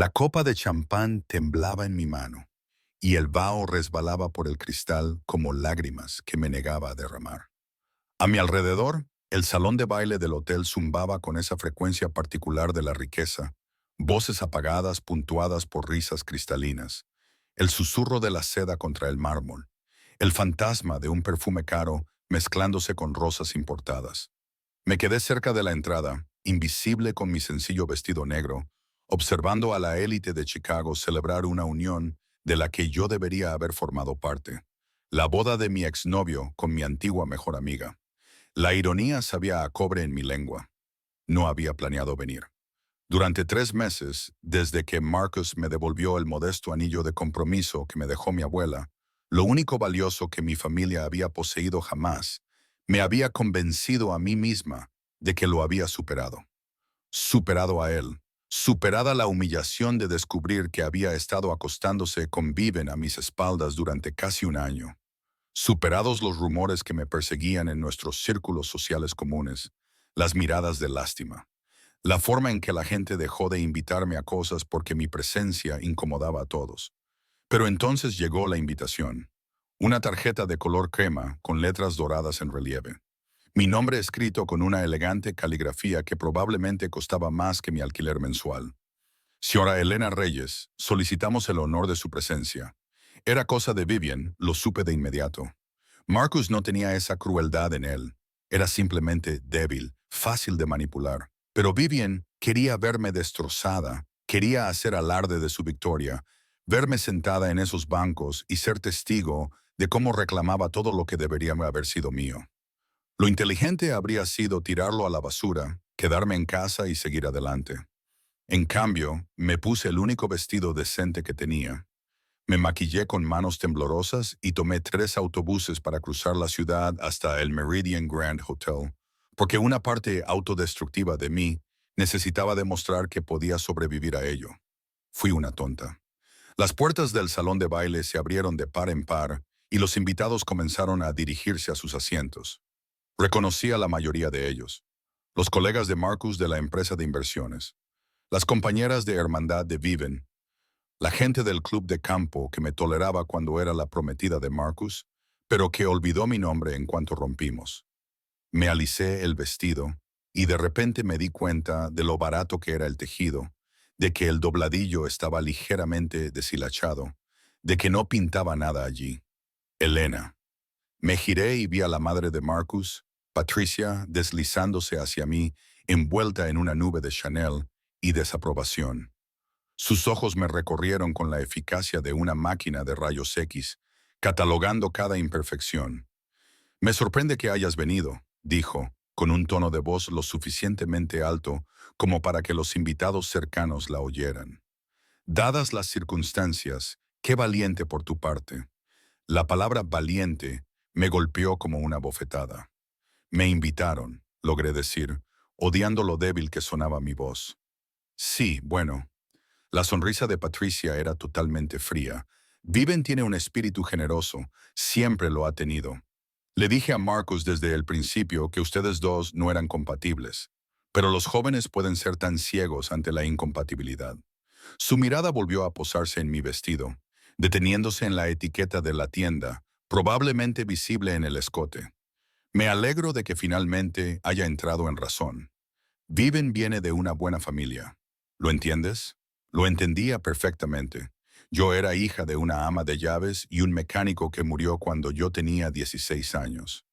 La copa de champán temblaba en mi mano, y el vaho resbalaba por el cristal como lágrimas que me negaba a derramar. A mi alrededor, el salón de baile del hotel zumbaba con esa frecuencia particular de la riqueza, voces apagadas puntuadas por risas cristalinas, el susurro de la seda contra el mármol, el fantasma de un perfume caro mezclándose con rosas importadas. Me quedé cerca de la entrada, invisible con mi sencillo vestido negro, observando a la élite de Chicago celebrar una unión de la que yo debería haber formado parte. La boda de mi exnovio con mi antigua mejor amiga. La ironía sabía a cobre en mi lengua. No había planeado venir. Durante 3 meses, desde que Marcus me devolvió el modesto anillo de compromiso que me dejó mi abuela, lo único valioso que mi familia había poseído jamás, me había convencido a mí misma de que lo había superado. Superado a él, superada la humillación de descubrir que había estado acostándose con Viven a mis espaldas durante casi un año. Superados los rumores que me perseguían en nuestros círculos sociales comunes, las miradas de lástima. La forma en que la gente dejó de invitarme a cosas porque mi presencia incomodaba a todos. Pero entonces llegó la invitación. Una tarjeta de color crema con letras doradas en relieve. Mi nombre escrito con una elegante caligrafía que probablemente costaba más que mi alquiler mensual. Señora Elena Reyes, solicitamos el honor de su presencia. Era cosa de Vivian, lo supe de inmediato. Marcus no tenía esa crueldad en él. Era simplemente débil, fácil de manipular. Pero Vivian quería verme destrozada, quería hacer alarde de su victoria, verme sentada en esos bancos y ser testigo de cómo reclamaba todo lo que debería haber sido mío. Lo inteligente habría sido tirarlo a la basura, quedarme en casa y seguir adelante. En cambio, me puse el único vestido decente que tenía. Me maquillé con manos temblorosas y tomé 3 autobuses para cruzar la ciudad hasta el Meridian Grand Hotel, porque una parte autodestructiva de mí necesitaba demostrar que podía sobrevivir a ello. Fui una tonta. Las puertas del salón de baile se abrieron de par en par y los invitados comenzaron a dirigirse a sus asientos. Reconocí a la mayoría de ellos. Los colegas de Marcus de la empresa de inversiones. Las compañeras de hermandad de Viven. La gente del club de campo que me toleraba cuando era la prometida de Marcus, pero que olvidó mi nombre en cuanto rompimos. Me alicé el vestido y de repente me di cuenta de lo barato que era el tejido, de que el dobladillo estaba ligeramente deshilachado, de que no pintaba nada allí. Elena. Me giré y vi a la madre de Marcus, Patricia, deslizándose hacia mí, envuelta en una nube de Chanel y desaprobación. Sus ojos me recorrieron con la eficacia de una máquina de rayos X, catalogando cada imperfección. Me sorprende que hayas venido, dijo, con un tono de voz lo suficientemente alto como para que los invitados cercanos la oyeran. Dadas las circunstancias, qué valiente por tu parte. La palabra valiente me golpeó como una bofetada. Me invitaron, logré decir, odiando lo débil que sonaba mi voz. Sí, bueno. La sonrisa de Patricia era totalmente fría. Viven tiene un espíritu generoso, siempre lo ha tenido. Le dije a Marcus desde el principio que ustedes dos no eran compatibles, pero los jóvenes pueden ser tan ciegos ante la incompatibilidad. Su mirada volvió a posarse en mi vestido, deteniéndose en la etiqueta de la tienda, probablemente visible en el escote. Me alegro de que finalmente haya entrado en razón. Viven viene de una buena familia. ¿Lo entiendes? Lo entendía perfectamente. Yo era hija de una ama de llaves y un mecánico que murió cuando yo tenía 16 años.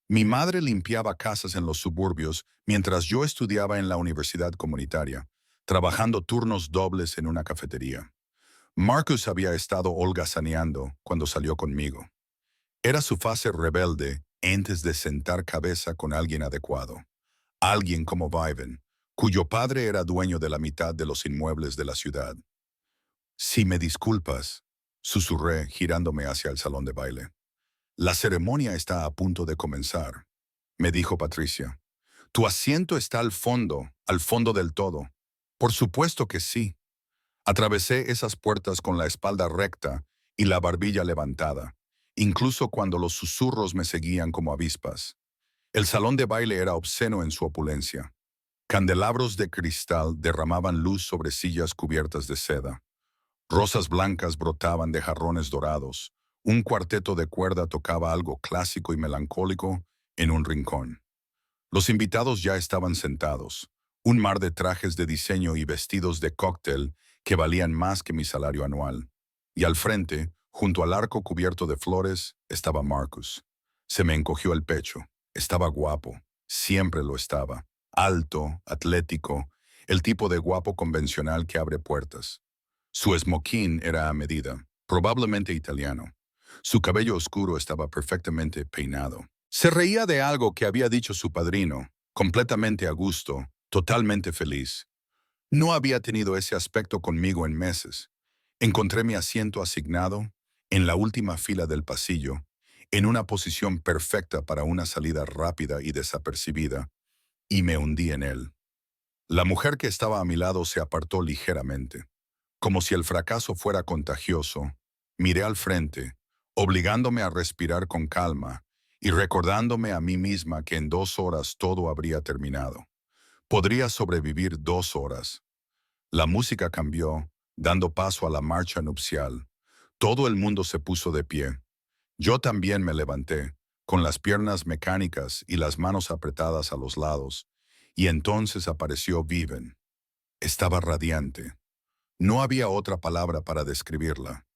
Mi madre limpiaba casas en los suburbios mientras yo estudiaba en la universidad comunitaria, trabajando turnos dobles en una cafetería. Marcus había estado holgazaneando cuando salió conmigo. Era su fase rebelde antes de sentar cabeza con alguien adecuado. Alguien como Viven, cuyo padre era dueño de la mitad de los inmuebles de la ciudad. Si me disculpas, susurré girándome hacia el salón de baile. La ceremonia está a punto de comenzar, me dijo Patricia. Tu asiento está al fondo del todo. Por supuesto que sí. Atravesé esas puertas con la espalda recta y la barbilla levantada, incluso cuando los susurros me seguían como avispas. El salón de baile era obsceno en su opulencia. Candelabros de cristal derramaban luz sobre sillas cubiertas de seda. Rosas blancas brotaban de jarrones dorados. Un cuarteto de cuerda tocaba algo clásico y melancólico en un rincón. Los invitados ya estaban sentados. Un mar de trajes de diseño y vestidos de cóctel que valían más que mi salario anual. Y al frente, junto al arco cubierto de flores, estaba Marcus. Se me encogió el pecho. Estaba guapo. Siempre lo estaba. Alto, atlético, el tipo de guapo convencional que abre puertas. Su smoking era a medida, probablemente italiano. Su cabello oscuro estaba perfectamente peinado. Se reía de algo que había dicho su padrino, completamente a gusto, totalmente feliz. No había tenido ese aspecto conmigo en meses. Encontré mi asiento asignado, en la última fila del pasillo, en una posición perfecta para una salida rápida y desapercibida, y me hundí en él. La mujer que estaba a mi lado se apartó ligeramente. Como si el fracaso fuera contagioso, miré al frente, obligándome a respirar con calma y recordándome a mí misma que en 2 horas todo habría terminado. Podría sobrevivir 2 horas. La música cambió, dando paso a la marcha nupcial. Todo el mundo se puso de pie. Yo también me levanté, con las piernas mecánicas y las manos apretadas a los lados, y entonces apareció Viven. Estaba radiante. No había otra palabra para describirla.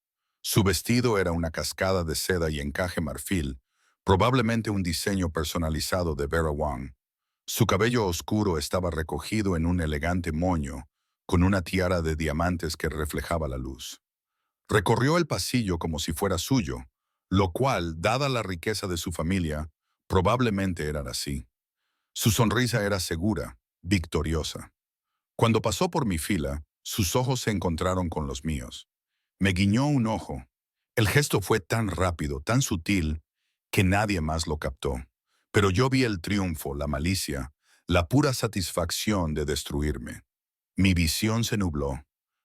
Su vestido era una cascada de seda y encaje marfil, probablemente un diseño personalizado de Vera Wang. Su cabello oscuro estaba recogido en un elegante moño, con una tiara de diamantes que reflejaba la luz. Recorrió el pasillo como si fuera suyo, lo cual, dada la riqueza de su familia, probablemente era así. Su sonrisa era segura, victoriosa. Cuando pasó por mi fila, sus ojos se encontraron con los míos. Me guiñó un ojo. El gesto fue tan rápido, tan sutil, que nadie más lo captó. Pero yo vi el triunfo, la malicia, la pura satisfacción de destruirme. Mi visión se nubló.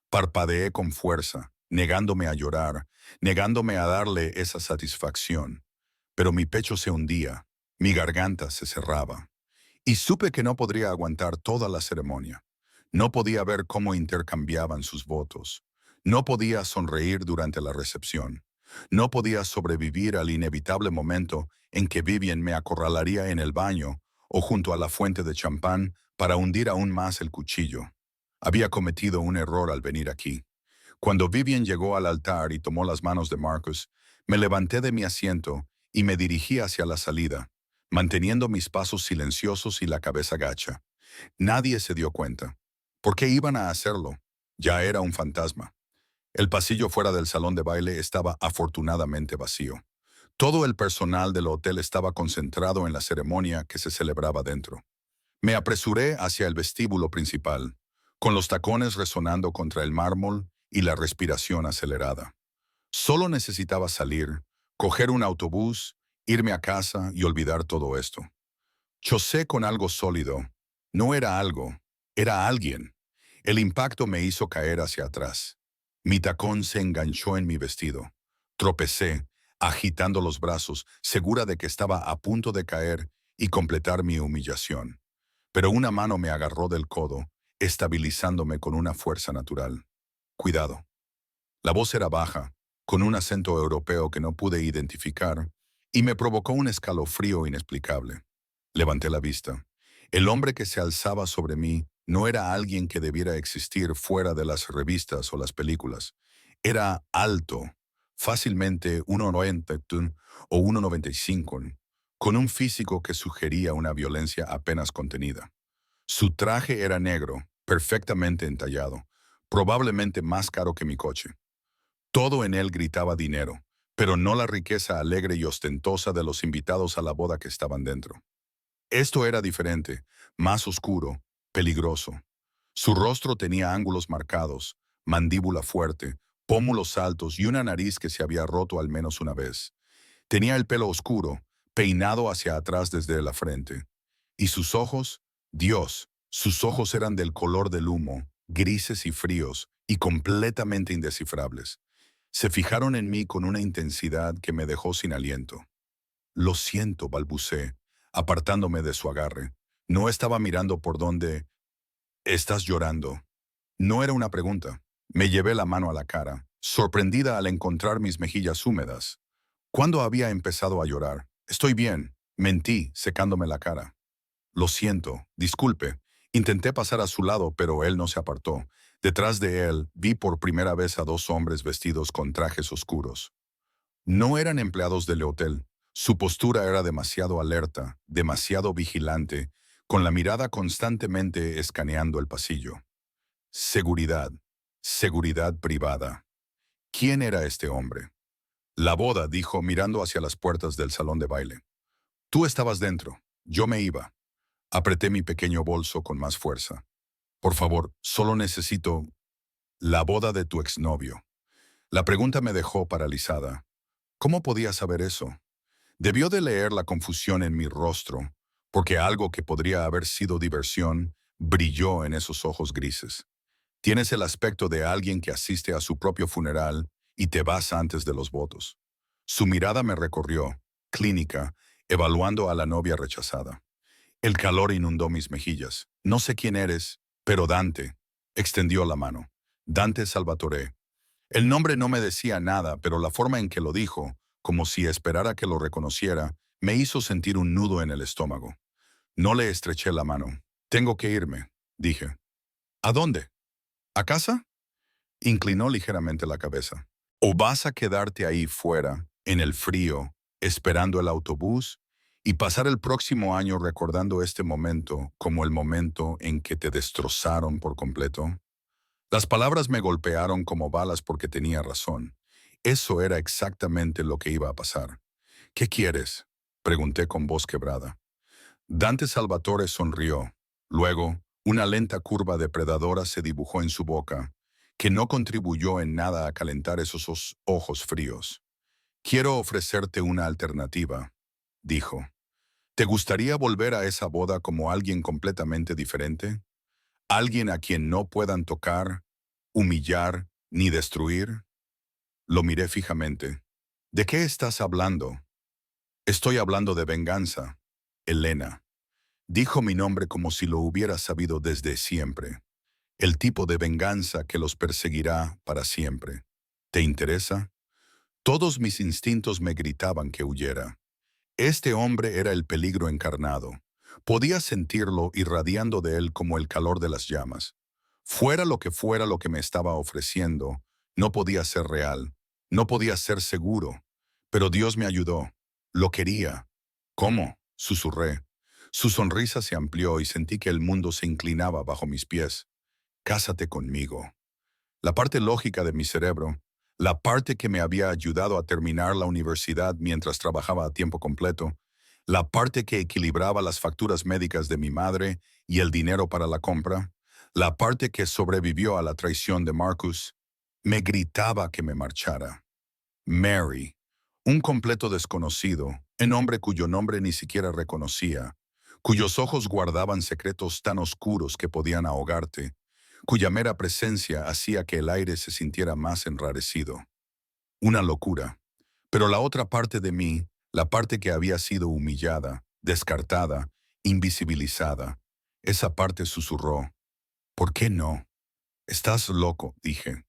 Parpadeé con fuerza, negándome a llorar, negándome a darle esa satisfacción. Pero mi pecho se hundía, mi garganta se cerraba. Y supe que no podría aguantar toda la ceremonia. No podía ver cómo intercambiaban sus votos. No podía sonreír durante la recepción. No podía sobrevivir al inevitable momento en que Vivian me acorralaría en el baño o junto a la fuente de champán para hundir aún más el cuchillo. Había cometido un error al venir aquí. Cuando Vivian llegó al altar y tomó las manos de Marcus, me levanté de mi asiento y me dirigí hacia la salida, manteniendo mis pasos silenciosos y la cabeza gacha. Nadie se dio cuenta. ¿Por qué iban a hacerlo? Ya era un fantasma. El pasillo fuera del salón de baile estaba afortunadamente vacío. Todo el personal del hotel estaba concentrado en la ceremonia que se celebraba dentro. Me apresuré hacia el vestíbulo principal, con los tacones resonando contra el mármol y la respiración acelerada. Solo necesitaba salir, coger un autobús, irme a casa y olvidar todo esto. Chocé con algo sólido. No era algo, era alguien. El impacto me hizo caer hacia atrás. Mi tacón se enganchó en mi vestido. Tropecé, agitando los brazos, segura de que estaba a punto de caer y completar mi humillación. Pero una mano me agarró del codo, estabilizándome con una fuerza natural. Cuidado. La voz era baja, con un acento europeo que no pude identificar, y me provocó un escalofrío inexplicable. Levanté la vista. El hombre que se alzaba sobre mí no era alguien que debiera existir fuera de las revistas o las películas. Era alto, fácilmente 1,90 o 1,95, con un físico que sugería una violencia apenas contenida. Su traje era negro, perfectamente entallado, probablemente más caro que mi coche. Todo en él gritaba dinero, pero no la riqueza alegre y ostentosa de los invitados a la boda que estaban dentro. Esto era diferente, más oscuro, peligroso. Su rostro tenía ángulos marcados, mandíbula fuerte, pómulos altos y una nariz que se había roto al menos una vez. Tenía el pelo oscuro, peinado hacia atrás desde la frente. Y sus ojos, Dios, sus ojos eran del color del humo, grises y fríos, y completamente indescifrables. Se fijaron en mí con una intensidad que me dejó sin aliento. Lo siento, balbuceé, apartándome de su agarre. No estaba mirando por donde Estás llorando. No era una pregunta. Me llevé la mano a la cara, sorprendida al encontrar mis mejillas húmedas. ¿Cuándo había empezado a llorar? Estoy bien. Mentí, secándome la cara. Lo siento, disculpe. Intenté pasar a su lado, pero él no se apartó. Detrás de él, vi por primera vez a dos hombres vestidos con trajes oscuros. No eran empleados del hotel. Su postura era demasiado alerta, demasiado vigilante, con la mirada constantemente escaneando el pasillo. Seguridad. Seguridad privada. ¿Quién era este hombre? La boda, dijo mirando hacia las puertas del salón de baile. Tú estabas dentro. Yo me iba. Apreté mi pequeño bolso con más fuerza. Por favor, solo necesito la boda de tu exnovio. La pregunta me dejó paralizada. ¿Cómo podía saber eso? Debió de leer la confusión en mi rostro, porque algo que podría haber sido diversión brilló en esos ojos grises. Tienes el aspecto de alguien que asiste a su propio funeral y te vas antes de los votos. Su mirada me recorrió, clínica, evaluando a la novia rechazada. El calor inundó mis mejillas. No sé quién eres, pero Dante. Extendió la mano. Dante Salvatore. El nombre no me decía nada, pero la forma en que lo dijo, como si esperara que lo reconociera, me hizo sentir un nudo en el estómago. No le estreché la mano. Tengo que irme, dije. ¿A dónde? ¿A casa? Inclinó ligeramente la cabeza. ¿O vas a quedarte ahí fuera, en el frío, esperando el autobús y pasar el próximo año recordando este momento como el momento en que te destrozaron por completo? Las palabras me golpearon como balas porque tenía razón. Eso era exactamente lo que iba a pasar. ¿Qué quieres? Pregunté con voz quebrada. Dante Salvatore sonrió. Luego, una lenta curva depredadora se dibujó en su boca, que no contribuyó en nada a calentar esos ojos fríos. Quiero ofrecerte una alternativa, dijo. ¿Te gustaría volver a esa boda como alguien completamente diferente? ¿Alguien a quien no puedan tocar, humillar ni destruir? Lo miré fijamente. ¿De qué estás hablando? Estoy hablando de venganza, Elena. Dijo mi nombre como si lo hubiera sabido desde siempre. El tipo de venganza que los perseguirá para siempre. ¿Te interesa? Todos mis instintos me gritaban que huyera. Este hombre era el peligro encarnado. Podía sentirlo irradiando de él como el calor de las llamas. Fuera lo que me estaba ofreciendo, no podía ser real, no podía ser seguro. Pero Dios me ayudó. Lo quería. ¿Cómo? Susurré. Su sonrisa se amplió y sentí que el mundo se inclinaba bajo mis pies. Cásate conmigo. La parte lógica de mi cerebro, la parte que me había ayudado a terminar la universidad mientras trabajaba a tiempo completo, la parte que equilibraba las facturas médicas de mi madre y el dinero para la compra, la parte que sobrevivió a la traición de Marcus, me gritaba que me marchara. Mary, un completo desconocido, un hombre cuyo nombre ni siquiera reconocía, cuyos ojos guardaban secretos tan oscuros que podían ahogarte, cuya mera presencia hacía que el aire se sintiera más enrarecido. Una locura. Pero la otra parte de mí, la parte que había sido humillada, descartada, invisibilizada, esa parte susurró. ¿Por qué no? Estás loco, dije.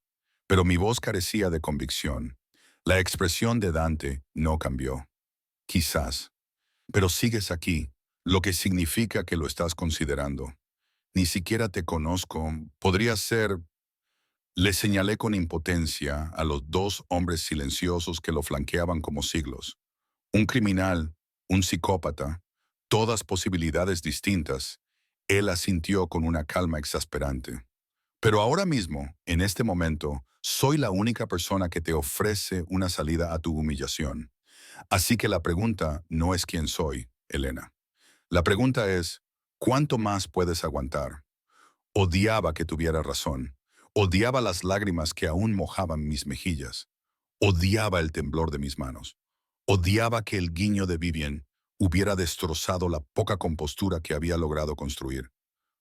Pero mi voz carecía de convicción. La expresión de Dante no cambió. Quizás. Pero sigues aquí, lo que significa que lo estás considerando. Ni siquiera te conozco. Podría ser... Le señalé con impotencia a los dos hombres silenciosos que lo flanqueaban como siglos. Un criminal, un psicópata, todas posibilidades distintas. Él asintió con una calma exasperante. Pero ahora mismo, en este momento, soy la única persona que te ofrece una salida a tu humillación. Así que la pregunta no es quién soy, Elena. La pregunta es, ¿cuánto más puedes aguantar? Odiaba que tuviera razón. Odiaba las lágrimas que aún mojaban mis mejillas. Odiaba el temblor de mis manos. Odiaba que el guiño de Vivian hubiera destrozado la poca compostura que había logrado construir.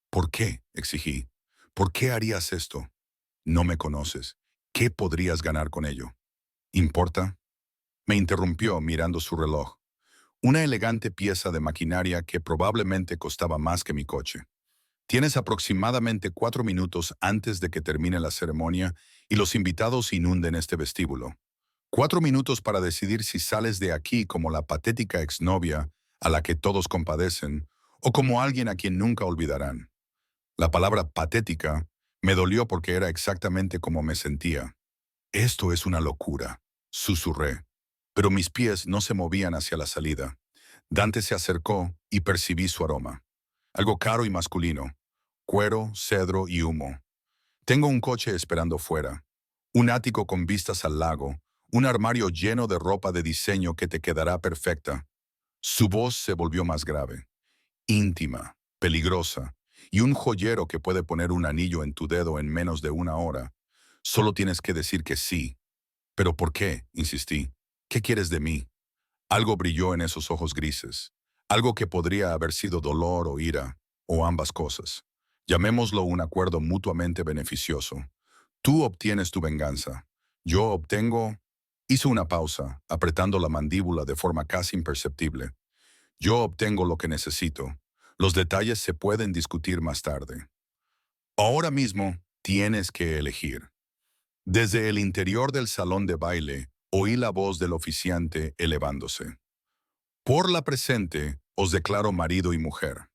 ¿Por qué? Exigí. ¿Por qué harías esto? No me conoces. ¿Qué podrías ganar con ello? ¿Importa? Me interrumpió mirando su reloj. Una elegante pieza de maquinaria que probablemente costaba más que mi coche. Tienes aproximadamente 4 minutos antes de que termine la ceremonia y los invitados inunden este vestíbulo. 4 minutos para decidir si sales de aquí como la patética exnovia a la que todos compadecen o como alguien a quien nunca olvidarán. La palabra patética me dolió porque era exactamente como me sentía. Esto es una locura, susurré, pero mis pies no se movían hacia la salida. Dante se acercó y percibí su aroma. Algo caro y masculino, cuero, cedro y humo. Tengo un coche esperando fuera, un ático con vistas al lago, un armario lleno de ropa de diseño que te quedará perfecta. Su voz se volvió más grave, íntima, peligrosa, y un joyero que puede poner un anillo en tu dedo en menos de una hora. Solo tienes que decir que sí. ¿Pero por qué? Insistí. ¿Qué quieres de mí? Algo brilló en esos ojos grises, algo que podría haber sido dolor o ira, o ambas cosas. Llamémoslo un acuerdo mutuamente beneficioso. Tú obtienes tu venganza. Yo obtengo... Hizo una pausa, apretando la mandíbula de forma casi imperceptible. Yo obtengo lo que necesito. Los detalles se pueden discutir más tarde. Ahora mismo tienes que elegir. Desde el interior del salón de baile, oí la voz del oficiante elevándose. Por la presente, os declaro marido y mujer.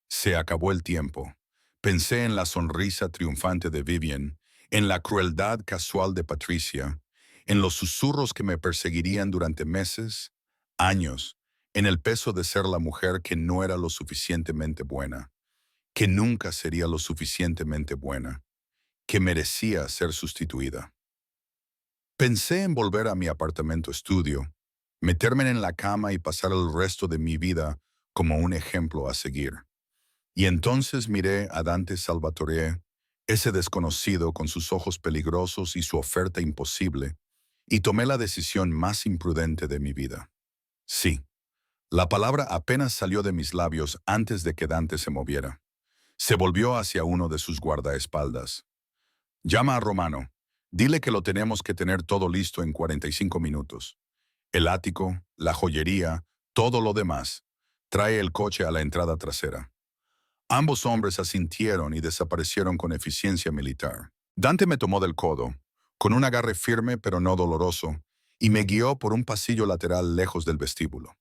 Se acabó el tiempo. Pensé en la sonrisa triunfante de Vivian, en la crueldad casual de Patricia, en los susurros que me perseguirían durante meses, años, en el peso de ser la mujer que no era lo suficientemente buena, que nunca sería lo suficientemente buena, que merecía ser sustituida. Pensé en volver a mi apartamento estudio, meterme en la cama y pasar el resto de mi vida como un ejemplo a seguir. Y entonces miré a Dante Salvatore, ese desconocido con sus ojos peligrosos y su oferta imposible, y tomé la decisión más imprudente de mi vida. Sí, la palabra apenas salió de mis labios antes de que Dante se moviera. Se volvió hacia uno de sus guardaespaldas. Llama a Romano. Dile que lo tenemos que tener todo listo en 45 minutos. El ático, la joyería, todo lo demás. Trae el coche a la entrada trasera. Ambos hombres asintieron y desaparecieron con eficiencia militar. Dante me tomó del codo, con un agarre firme pero no doloroso, y me guió por un pasillo lateral lejos del vestíbulo.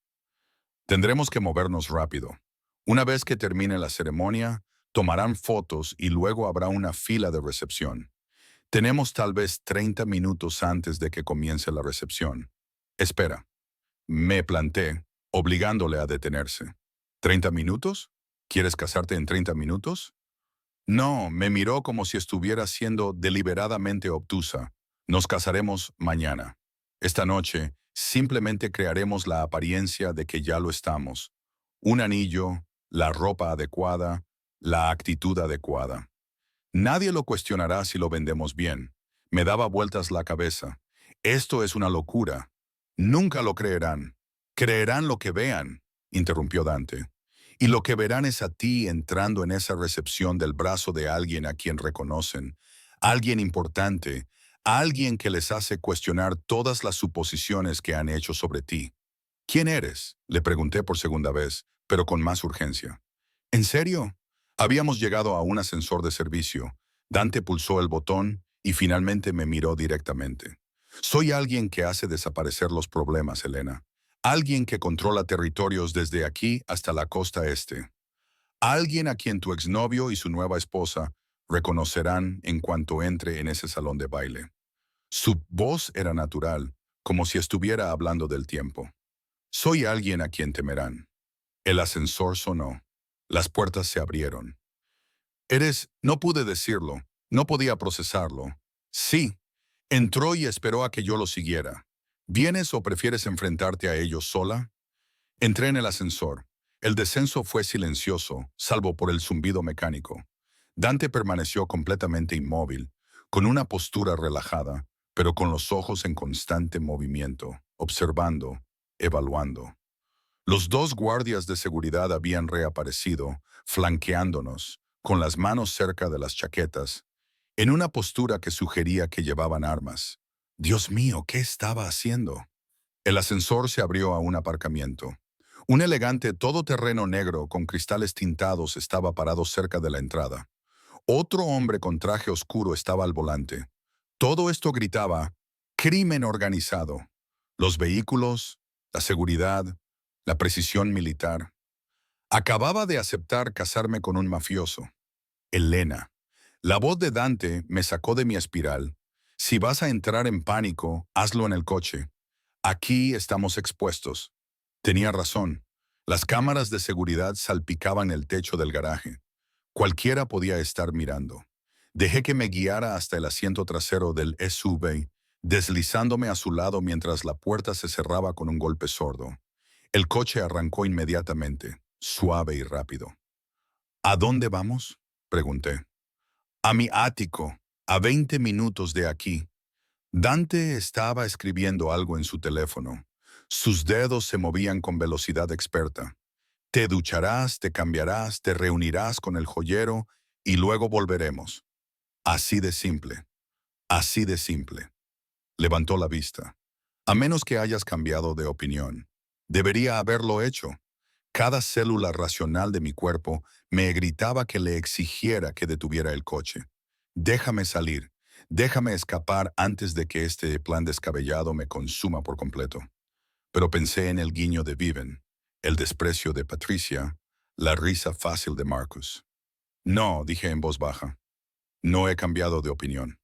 Tendremos que movernos rápido. Una vez que termine la ceremonia, tomarán fotos y luego habrá una fila de recepción. Tenemos tal vez 30 minutos antes de que comience la recepción. Espera. Me planté, obligándole a detenerse. ¿30 minutos? ¿Quieres casarte en 30 minutos? No, me miró como si estuviera siendo deliberadamente obtusa. Nos casaremos mañana. Esta noche, simplemente crearemos la apariencia de que ya lo estamos. Un anillo, la ropa adecuada, la actitud adecuada. Nadie lo cuestionará si lo vendemos bien. Me daba vueltas la cabeza. Esto es una locura. Nunca lo creerán. Creerán lo que vean, interrumpió Dante. Y lo que verán es a ti entrando en esa recepción del brazo de alguien a quien reconocen, alguien importante, alguien que les hace cuestionar todas las suposiciones que han hecho sobre ti. ¿Quién eres?, le pregunté por segunda vez, pero con más urgencia. ¿En serio? Habíamos llegado a un ascensor de servicio. Dante pulsó el botón y finalmente me miró directamente. Soy alguien que hace desaparecer los problemas, Elena. Alguien que controla territorios desde aquí hasta la costa este. Alguien a quien tu exnovio y su nueva esposa reconocerán en cuanto entre en ese salón de baile. Su voz era natural, como si estuviera hablando del tiempo. Soy alguien a quien temerán. El ascensor sonó. Las puertas se abrieron. No pude decirlo, no podía procesarlo. Sí, entró y esperó a que yo lo siguiera. ¿Vienes o prefieres enfrentarte a ellos sola? Entré en el ascensor. El descenso fue silencioso, salvo por el zumbido mecánico. Dante permaneció completamente inmóvil, con una postura relajada, pero con los ojos en constante movimiento, observando, evaluando. Los dos guardias de seguridad habían reaparecido, flanqueándonos, con las manos cerca de las chaquetas, en una postura que sugería que llevaban armas. Dios mío, ¿qué estaba haciendo? El ascensor se abrió a un aparcamiento. Un elegante todoterreno negro con cristales tintados estaba parado cerca de la entrada. Otro hombre con traje oscuro estaba al volante. Todo esto gritaba, crimen organizado. Los vehículos, la seguridad, la precisión militar. Acababa de aceptar casarme con un mafioso. Elena. La voz de Dante me sacó de mi espiral. Si vas a entrar en pánico, hazlo en el coche. Aquí estamos expuestos. Tenía razón. Las cámaras de seguridad salpicaban el techo del garaje. Cualquiera podía estar mirando. Dejé que me guiara hasta el asiento trasero del SUV, deslizándome a su lado mientras la puerta se cerraba con un golpe sordo. El coche arrancó inmediatamente, suave y rápido. ¿A dónde vamos?, pregunté. A mi ático, a 20 minutos de aquí. Dante estaba escribiendo algo en su teléfono. Sus dedos se movían con velocidad experta. Te ducharás, te cambiarás, te reunirás con el joyero y luego volveremos. Así de simple. Así de simple. Levantó la vista. A menos que hayas cambiado de opinión. Debería haberlo hecho. Cada célula racional de mi cuerpo me gritaba que le exigiera que detuviera el coche. Déjame salir. Déjame escapar antes de que este plan descabellado me consuma por completo. Pero pensé en el guiño de Viven, el desprecio de Patricia, la risa fácil de Marcus. No, dije en voz baja. No he cambiado de opinión.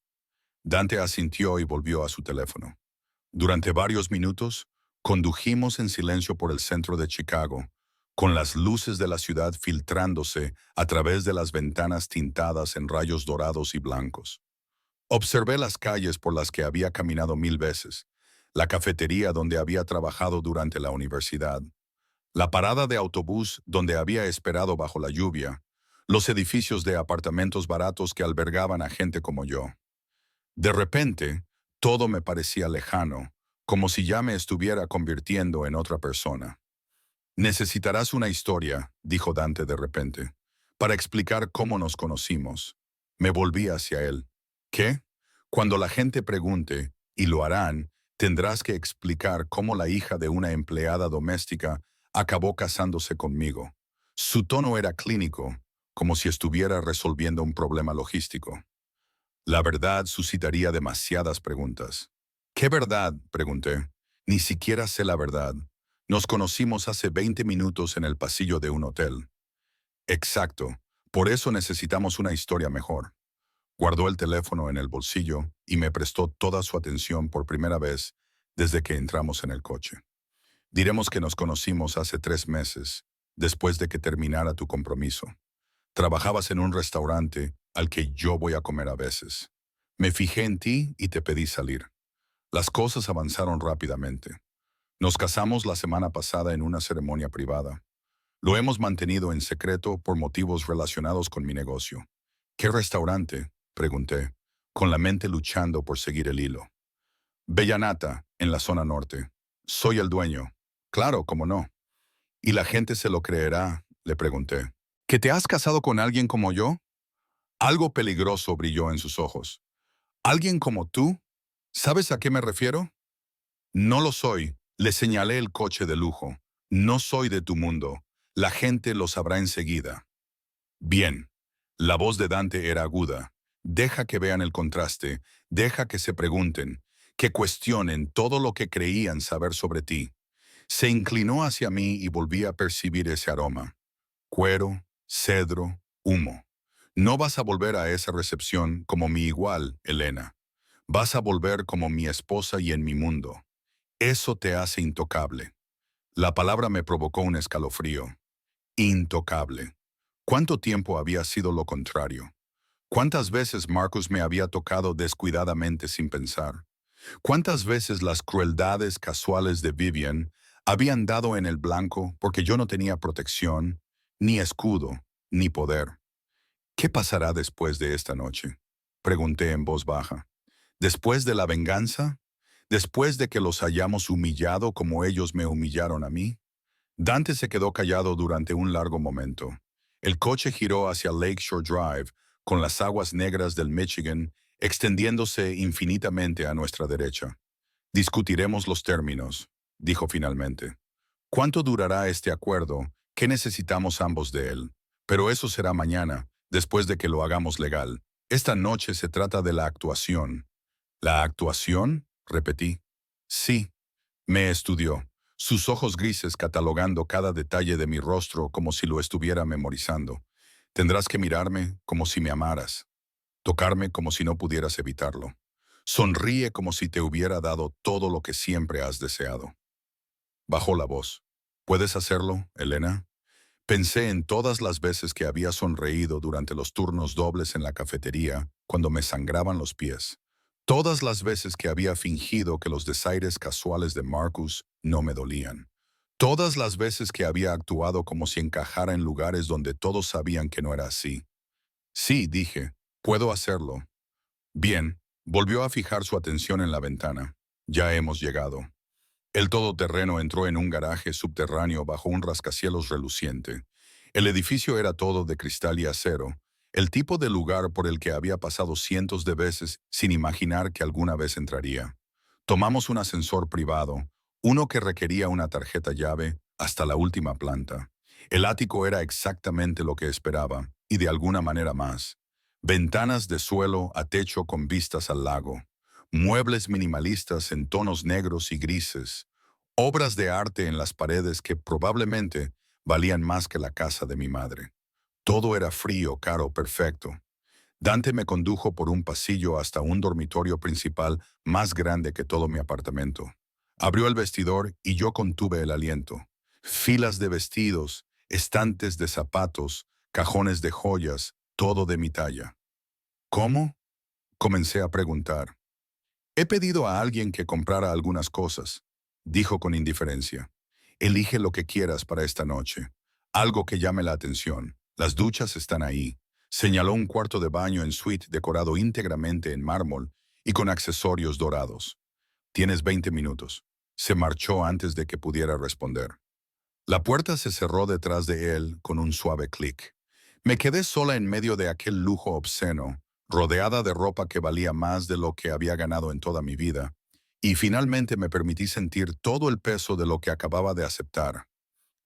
Dante asintió y volvió a su teléfono. Durante varios minutos, condujimos en silencio por el centro de Chicago, con las luces de la ciudad filtrándose a través de las ventanas tintadas en rayos dorados y blancos. Observé las calles por las que había caminado 1000 veces, la cafetería donde había trabajado durante la universidad, la parada de autobús donde había esperado bajo la lluvia, los edificios de apartamentos baratos que albergaban a gente como yo. De repente, todo me parecía lejano, como si ya me estuviera convirtiendo en otra persona. Necesitarás una historia, dijo Dante de repente, para explicar cómo nos conocimos. Me volví hacia él. ¿Qué? Cuando la gente pregunte, y lo harán, tendrás que explicar cómo la hija de una empleada doméstica acabó casándose conmigo. Su tono era clínico, como si estuviera resolviendo un problema logístico. La verdad suscitaría demasiadas preguntas. ¿Qué verdad?, pregunté. Ni siquiera sé la verdad. Nos conocimos hace 20 minutos en el pasillo de un hotel. Exacto. Por eso necesitamos una historia mejor. Guardó el teléfono en el bolsillo y me prestó toda su atención por primera vez desde que entramos en el coche. Diremos que nos conocimos hace 3 meses, después de que terminara tu compromiso. Trabajabas en un restaurante al que yo voy a comer a veces. Me fijé en ti y te pedí salir. Las cosas avanzaron rápidamente. Nos casamos la semana pasada en una ceremonia privada. Lo hemos mantenido en secreto por motivos relacionados con mi negocio. ¿Qué restaurante?, pregunté, con la mente luchando por seguir el hilo. Bellanata, en la zona norte. Soy el dueño. Claro, cómo no. ¿Y la gente se lo creerá?, le pregunté. ¿Que te has casado con alguien como yo? Algo peligroso brilló en sus ojos. ¿Alguien como tú? ¿Sabes a qué me refiero? No lo soy, le señalé el coche de lujo. No soy de tu mundo. La gente lo sabrá enseguida. Bien. La voz de Dante era aguda. Deja que vean el contraste, deja que se pregunten, que cuestionen todo lo que creían saber sobre ti. Se inclinó hacia mí y volví a percibir ese aroma. Cuero, cedro, humo. No vas a volver a esa recepción como mi igual, Elena. Vas a volver como mi esposa y en mi mundo. Eso te hace intocable. La palabra me provocó un escalofrío. Intocable. ¿Cuánto tiempo había sido lo contrario? ¿Cuántas veces Marcus me había tocado descuidadamente sin pensar? ¿Cuántas veces las crueldades casuales de Vivian habían dado en el blanco porque yo no tenía protección, ni escudo, ni poder? ¿Qué pasará después de esta noche?, pregunté en voz baja. ¿Después de la venganza? ¿Después de que los hayamos humillado como ellos me humillaron a mí? Dante se quedó callado durante un largo momento. El coche giró hacia Lakeshore Drive, con las aguas negras del Michigan extendiéndose infinitamente a nuestra derecha. Discutiremos los términos, dijo finalmente. ¿Cuánto durará este acuerdo? ¿Qué necesitamos ambos de él? Pero eso será mañana, después de que lo hagamos legal. Esta noche se trata de la actuación. ¿La actuación? Repetí. Sí, me estudió, sus ojos grises catalogando cada detalle de mi rostro como si lo estuviera memorizando. Tendrás que mirarme como si me amaras, tocarme como si no pudieras evitarlo. Sonríe como si te hubiera dado todo lo que siempre has deseado. Bajó la voz. ¿Puedes hacerlo, Elena? Pensé en todas las veces que había sonreído durante los turnos dobles en la cafetería cuando me sangraban los pies. Todas las veces que había fingido que los desaires casuales de Marcus no me dolían. Todas las veces que había actuado como si encajara en lugares donde todos sabían que no era así. Sí, dije, puedo hacerlo. Bien, volvió a fijar su atención en la ventana. Ya hemos llegado. El todoterreno entró en un garaje subterráneo bajo un rascacielos reluciente. El edificio era todo de cristal y acero, el tipo de lugar por el que había pasado cientos de veces sin imaginar que alguna vez entraría. Tomamos un ascensor privado, uno que requería una tarjeta llave, hasta la última planta. El ático era exactamente lo que esperaba, y de alguna manera más. Ventanas de suelo a techo con vistas al lago. Muebles minimalistas en tonos negros y grises. Obras de arte en las paredes que probablemente valían más que la casa de mi madre. Todo era frío, caro, perfecto. Dante me condujo por un pasillo hasta un dormitorio principal más grande que todo mi apartamento. Abrió el vestidor y yo contuve el aliento. Filas de vestidos, estantes de zapatos, cajones de joyas, todo de mi talla. ¿Cómo? Comencé a preguntar. He pedido a alguien que comprara algunas cosas, dijo con indiferencia. Elige lo que quieras para esta noche. Algo que llame la atención. Las duchas están ahí. Señaló un cuarto de baño en suite decorado íntegramente en mármol y con accesorios dorados. Tienes 20 minutos. Se marchó antes de que pudiera responder. La puerta se cerró detrás de él con un suave clic. Me quedé sola en medio de aquel lujo obsceno, rodeada de ropa que valía más de lo que había ganado en toda mi vida, y finalmente me permití sentir todo el peso de lo que acababa de aceptar.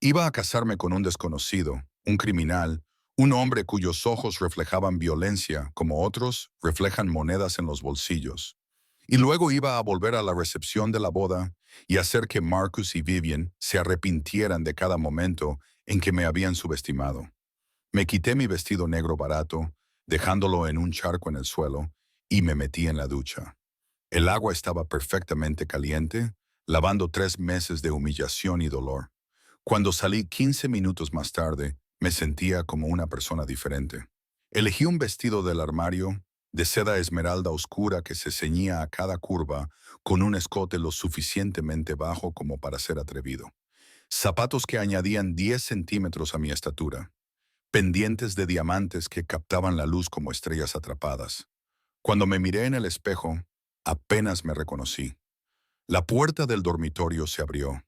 Iba a casarme con un desconocido, un criminal, un hombre cuyos ojos reflejaban violencia, como otros reflejan monedas en los bolsillos. Y luego iba a volver a la recepción de la boda y hacer que Marcus y Vivian se arrepintieran de cada momento en que me habían subestimado. Me quité mi vestido negro barato, dejándolo en un charco en el suelo, y me metí en la ducha. El agua estaba perfectamente caliente, lavando 3 meses de humillación y dolor. Cuando salí 15 minutos más tarde, me sentía como una persona diferente. Elegí un vestido del armario, de seda esmeralda oscura que se ceñía a cada curva, con un escote lo suficientemente bajo como para ser atrevido. Zapatos que añadían 10 centímetros a mi estatura. Pendientes de diamantes que captaban la luz como estrellas atrapadas. Cuando me miré en el espejo, apenas me reconocí. La puerta del dormitorio se abrió.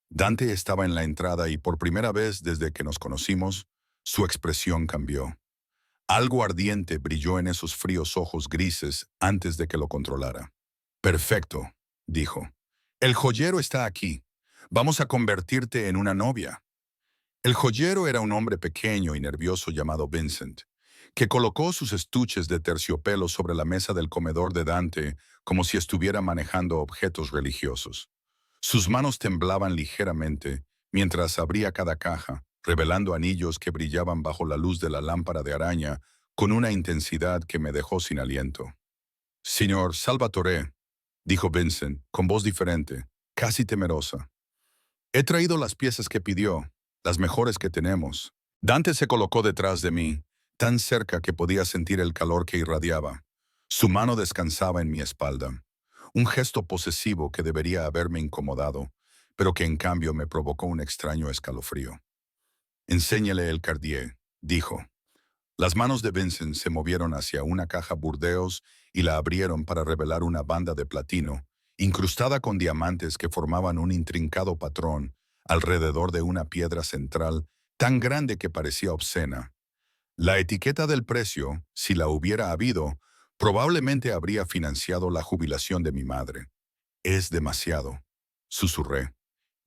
Dante estaba en la entrada y por primera vez desde que nos conocimos, su expresión cambió. Algo ardiente brilló en esos fríos ojos grises antes de que lo controlara. Perfecto, dijo. El joyero está aquí. Vamos a convertirte en una novia. El joyero era un hombre pequeño y nervioso llamado Vincent, que colocó sus estuches de terciopelo sobre la mesa del comedor de Dante como si estuviera manejando objetos religiosos. Sus manos temblaban ligeramente mientras abría cada caja, revelando anillos que brillaban bajo la luz de la lámpara de araña con una intensidad que me dejó sin aliento. «Señor Salvatore», dijo Vincent, con voz diferente, casi temerosa. «He traído las piezas que pidió, las mejores que tenemos». Dante se colocó detrás de mí, tan cerca que podía sentir el calor que irradiaba. Su mano descansaba en mi espalda. Un gesto posesivo que debería haberme incomodado, pero que en cambio me provocó un extraño escalofrío. «Enséñale el Cartier», dijo. Las manos de Vincent se movieron hacia una caja Burdeos y la abrieron para revelar una banda de platino, incrustada con diamantes que formaban un intrincado patrón alrededor de una piedra central tan grande que parecía obscena. La etiqueta del precio, si la hubiera habido, probablemente habría financiado la jubilación de mi madre. «Es demasiado», susurré.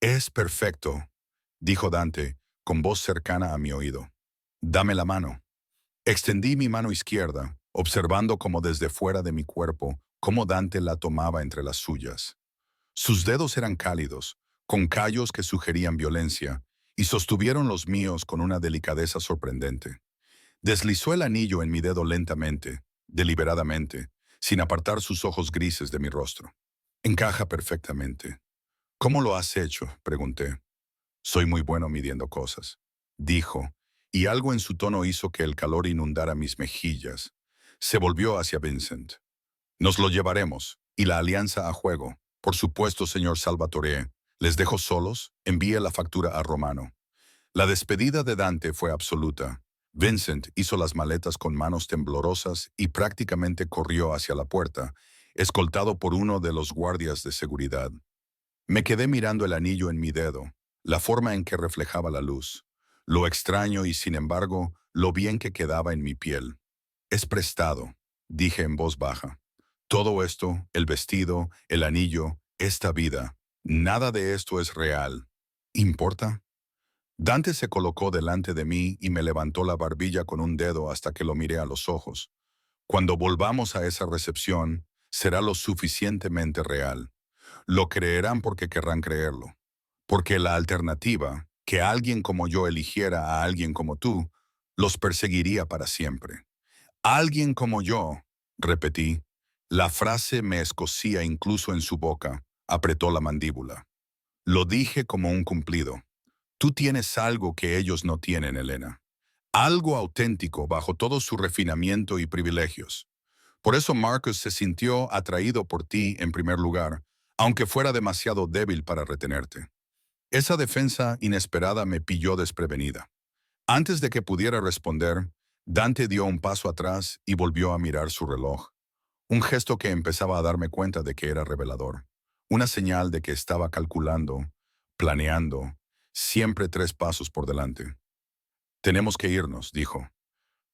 «Es perfecto», dijo Dante, con voz cercana a mi oído. Dame la mano. Extendí mi mano izquierda, observando como desde fuera de mi cuerpo, cómo Dante la tomaba entre las suyas. Sus dedos eran cálidos, con callos que sugerían violencia, y sostuvieron los míos con una delicadeza sorprendente. Deslizó el anillo en mi dedo lentamente, deliberadamente, sin apartar sus ojos grises de mi rostro. Encaja perfectamente. ¿Cómo lo has hecho?, pregunté. Soy muy bueno midiendo cosas, dijo, y algo en su tono hizo que el calor inundara mis mejillas. Se volvió hacia Vincent. Nos lo llevaremos, y la alianza a juego. Por supuesto, señor Salvatore. ¿Les dejo solos? Envíe la factura a Romano. La despedida de Dante fue absoluta. Vincent hizo las maletas con manos temblorosas y prácticamente corrió hacia la puerta, escoltado por uno de los guardias de seguridad. Me quedé mirando el anillo en mi dedo, la forma en que reflejaba la luz, lo extraño y, sin embargo, lo bien que quedaba en mi piel. Es prestado, dije en voz baja. Todo esto, el vestido, el anillo, esta vida, nada de esto es real. ¿Importa? Dante se colocó delante de mí y me levantó la barbilla con un dedo hasta que lo miré a los ojos. Cuando volvamos a esa recepción, será lo suficientemente real. Lo creerán porque querrán creerlo. Porque la alternativa, que alguien como yo eligiera a alguien como tú, los perseguiría para siempre. Alguien como yo, repetí. La frase me escocía incluso en su boca. Apretó la mandíbula. Lo dije como un cumplido. Tú tienes algo que ellos no tienen, Elena. Algo auténtico bajo todo su refinamiento y privilegios. Por eso Marcus se sintió atraído por ti en primer lugar, aunque fuera demasiado débil para retenerte. Esa defensa inesperada me pilló desprevenida. Antes de que pudiera responder, Dante dio un paso atrás y volvió a mirar su reloj. Un gesto que empezaba a darme cuenta de que era revelador. Una señal de que estaba calculando, planeando, siempre 3 pasos por delante. Tenemos que irnos, dijo.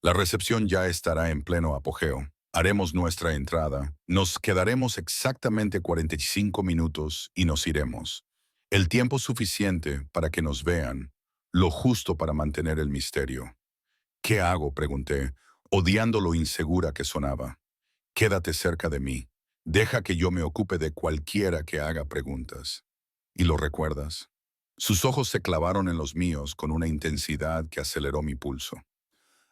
La recepción ya estará en pleno apogeo. Haremos nuestra entrada. Nos quedaremos exactamente 45 minutos y nos iremos. El tiempo suficiente para que nos vean, lo justo para mantener el misterio. ¿Qué hago?, pregunté, odiando lo insegura que sonaba. Quédate cerca de mí. Deja que yo me ocupe de cualquiera que haga preguntas. ¿Y lo recuerdas? Sus ojos se clavaron en los míos con una intensidad que aceleró mi pulso.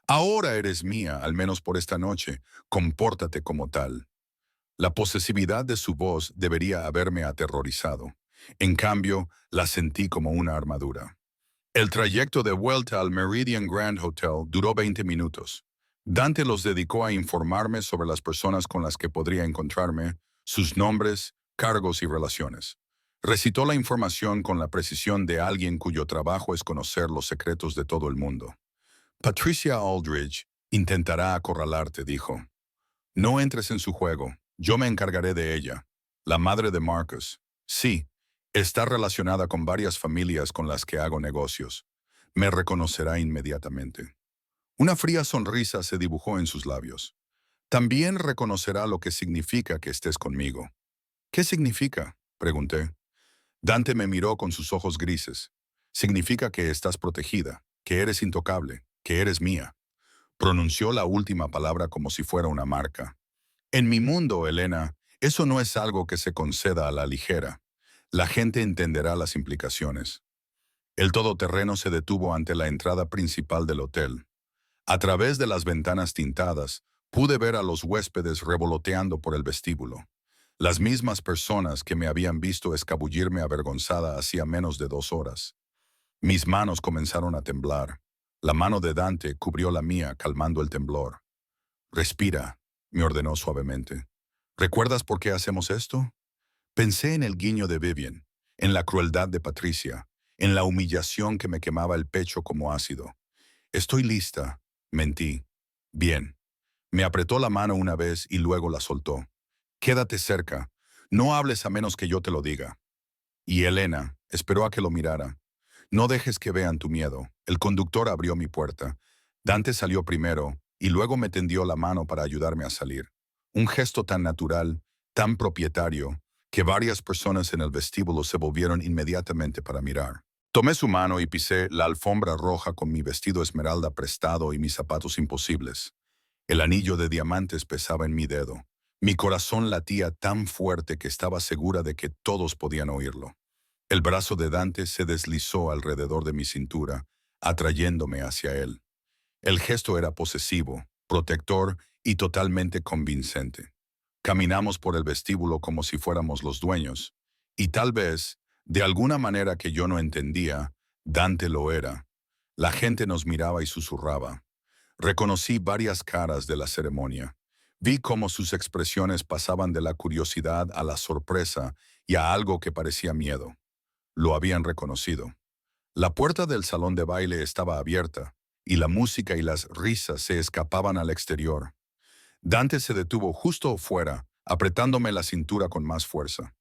Ahora eres mía, al menos por esta noche. Compórtate como tal. La posesividad de su voz debería haberme aterrorizado. En cambio, la sentí como una armadura. El trayecto de vuelta al Meridian Grand Hotel duró 20 minutos. Dante los dedicó a informarme sobre las personas con las que podría encontrarme, sus nombres, cargos y relaciones. Recitó la información con la precisión de alguien cuyo trabajo es conocer los secretos de todo el mundo. Patricia Aldridge intentará acorralarte, dijo. No entres en su juego. Yo me encargaré de ella. La madre de Marcus. Sí, está relacionada con varias familias con las que hago negocios. Me reconocerá inmediatamente. Una fría sonrisa se dibujó en sus labios. También reconocerá lo que significa que estés conmigo. ¿Qué significa?, pregunté. Dante me miró con sus ojos grises. Significa que estás protegida, que eres intocable, que eres mía. Pronunció la última palabra como si fuera una marca. En mi mundo, Elena, eso no es algo que se conceda a la ligera. La gente entenderá las implicaciones. El todoterreno se detuvo ante la entrada principal del hotel. A través de las ventanas tintadas, pude ver a los huéspedes revoloteando por el vestíbulo. Las mismas personas que me habían visto escabullirme avergonzada hacía menos de 2 horas. Mis manos comenzaron a temblar. La mano de Dante cubrió la mía, calmando el temblor. Respira, me ordenó suavemente. ¿Recuerdas por qué hacemos esto? Pensé en el guiño de Vivian, en la crueldad de Patricia, en la humillación que me quemaba el pecho como ácido. Estoy lista, mentí. Bien. Me apretó la mano una vez y luego la soltó. Quédate cerca. No hables a menos que yo te lo diga. Y Elena esperó a que lo mirara. No dejes que vean tu miedo. El conductor abrió mi puerta. Dante salió primero y luego me tendió la mano para ayudarme a salir. Un gesto tan natural, tan propietario, que varias personas en el vestíbulo se volvieron inmediatamente para mirar. Tomé su mano y pisé la alfombra roja con mi vestido esmeralda prestado y mis zapatos imposibles. El anillo de diamantes pesaba en mi dedo. Mi corazón latía tan fuerte que estaba segura de que todos podían oírlo. El brazo de Dante se deslizó alrededor de mi cintura, atrayéndome hacia él. El gesto era posesivo, protector y totalmente convincente. Caminamos por el vestíbulo como si fuéramos los dueños, y tal vez, de alguna manera que yo no entendía, Dante lo era. La gente nos miraba y susurraba. Reconocí varias caras de la ceremonia. Vi cómo sus expresiones pasaban de la curiosidad a la sorpresa y a algo que parecía miedo. Lo habían reconocido. La puerta del salón de baile estaba abierta, y la música y las risas se escapaban al exterior. Dante se detuvo justo fuera, apretándome la cintura con más fuerza.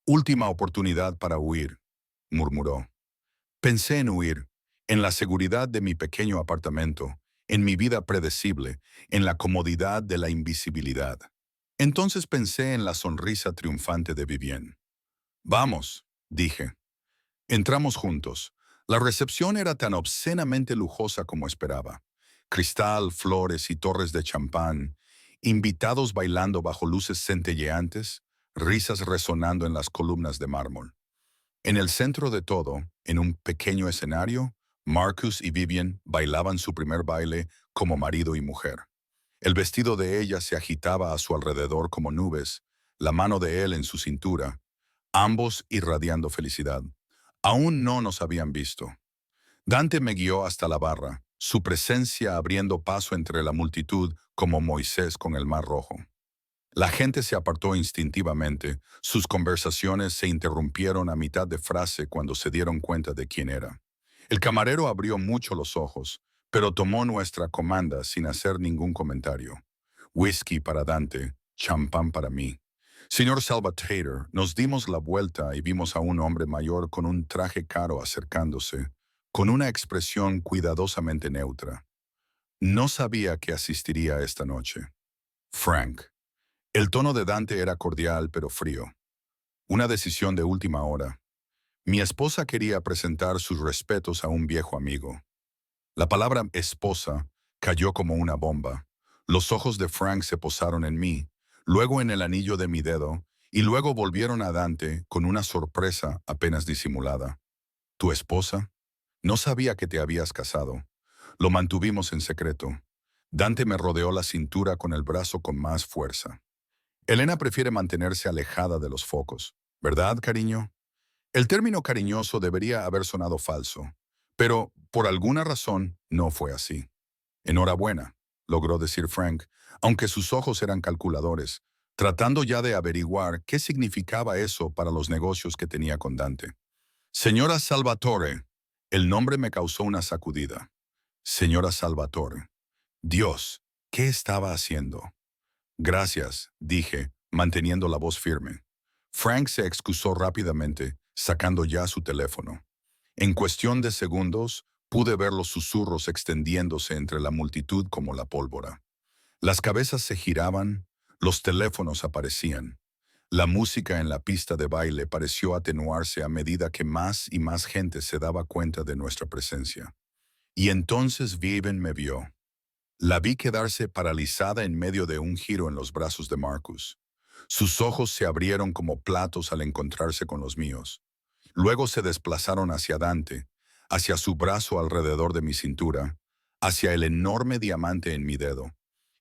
Última oportunidad para huir, murmuró. Pensé en huir, en la seguridad de mi pequeño apartamento, en mi vida predecible, en la comodidad de la invisibilidad. Entonces pensé en la sonrisa triunfante de Vivienne. Vamos, dije. Entramos juntos. La recepción era tan obscenamente lujosa como esperaba. Cristal, flores y torres de champán, invitados bailando bajo luces centelleantes, risas resonando en las columnas de mármol. En el centro de todo, en un pequeño escenario, Marcus y Vivian bailaban su primer baile como marido y mujer. El vestido de ella se agitaba a su alrededor como nubes, la mano de él en su cintura, ambos irradiando felicidad. Aún no nos habían visto. Dante me guió hasta la barra, su presencia abriendo paso entre la multitud como Moisés con el mar rojo. La gente se apartó instintivamente, sus conversaciones se interrumpieron a mitad de frase cuando se dieron cuenta de quién era. El camarero abrió mucho los ojos, pero tomó nuestra comanda sin hacer ningún comentario. Whisky para Dante, champán para mí. Señor Salvatore, nos dimos la vuelta y vimos a un hombre mayor con un traje caro acercándose, con una expresión cuidadosamente neutra. No sabía que asistiría esta noche. Frank. El tono de Dante era cordial pero frío. Una decisión de última hora. Mi esposa quería presentar sus respetos a un viejo amigo. La palabra esposa cayó como una bomba. Los ojos de Frank se posaron en mí, luego en el anillo de mi dedo, y luego volvieron a Dante con una sorpresa apenas disimulada. ¿Tu esposa? No sabía que te habías casado. Lo mantuvimos en secreto. Dante me rodeó la cintura con el brazo con más fuerza. Elena prefiere mantenerse alejada de los focos, ¿verdad, cariño? El término cariñoso debería haber sonado falso, pero por alguna razón no fue así. Enhorabuena, logró decir Frank, aunque sus ojos eran calculadores, tratando ya de averiguar qué significaba eso para los negocios que tenía con Dante. Señora Salvatore, el nombre me causó una sacudida. Señora Salvatore. Dios, ¿qué estaba haciendo? Gracias, dije, manteniendo la voz firme. Frank se excusó rápidamente, sacando ya su teléfono. En cuestión de segundos, pude ver los susurros extendiéndose entre la multitud como la pólvora. Las cabezas se giraban, los teléfonos aparecían. La música en la pista de baile pareció atenuarse a medida que más y más gente se daba cuenta de nuestra presencia. Y entonces Vivian me vio. La vi quedarse paralizada en medio de un giro en los brazos de Marcus. Sus ojos se abrieron como platos al encontrarse con los míos. Luego se desplazaron hacia Dante, hacia su brazo alrededor de mi cintura, hacia el enorme diamante en mi dedo,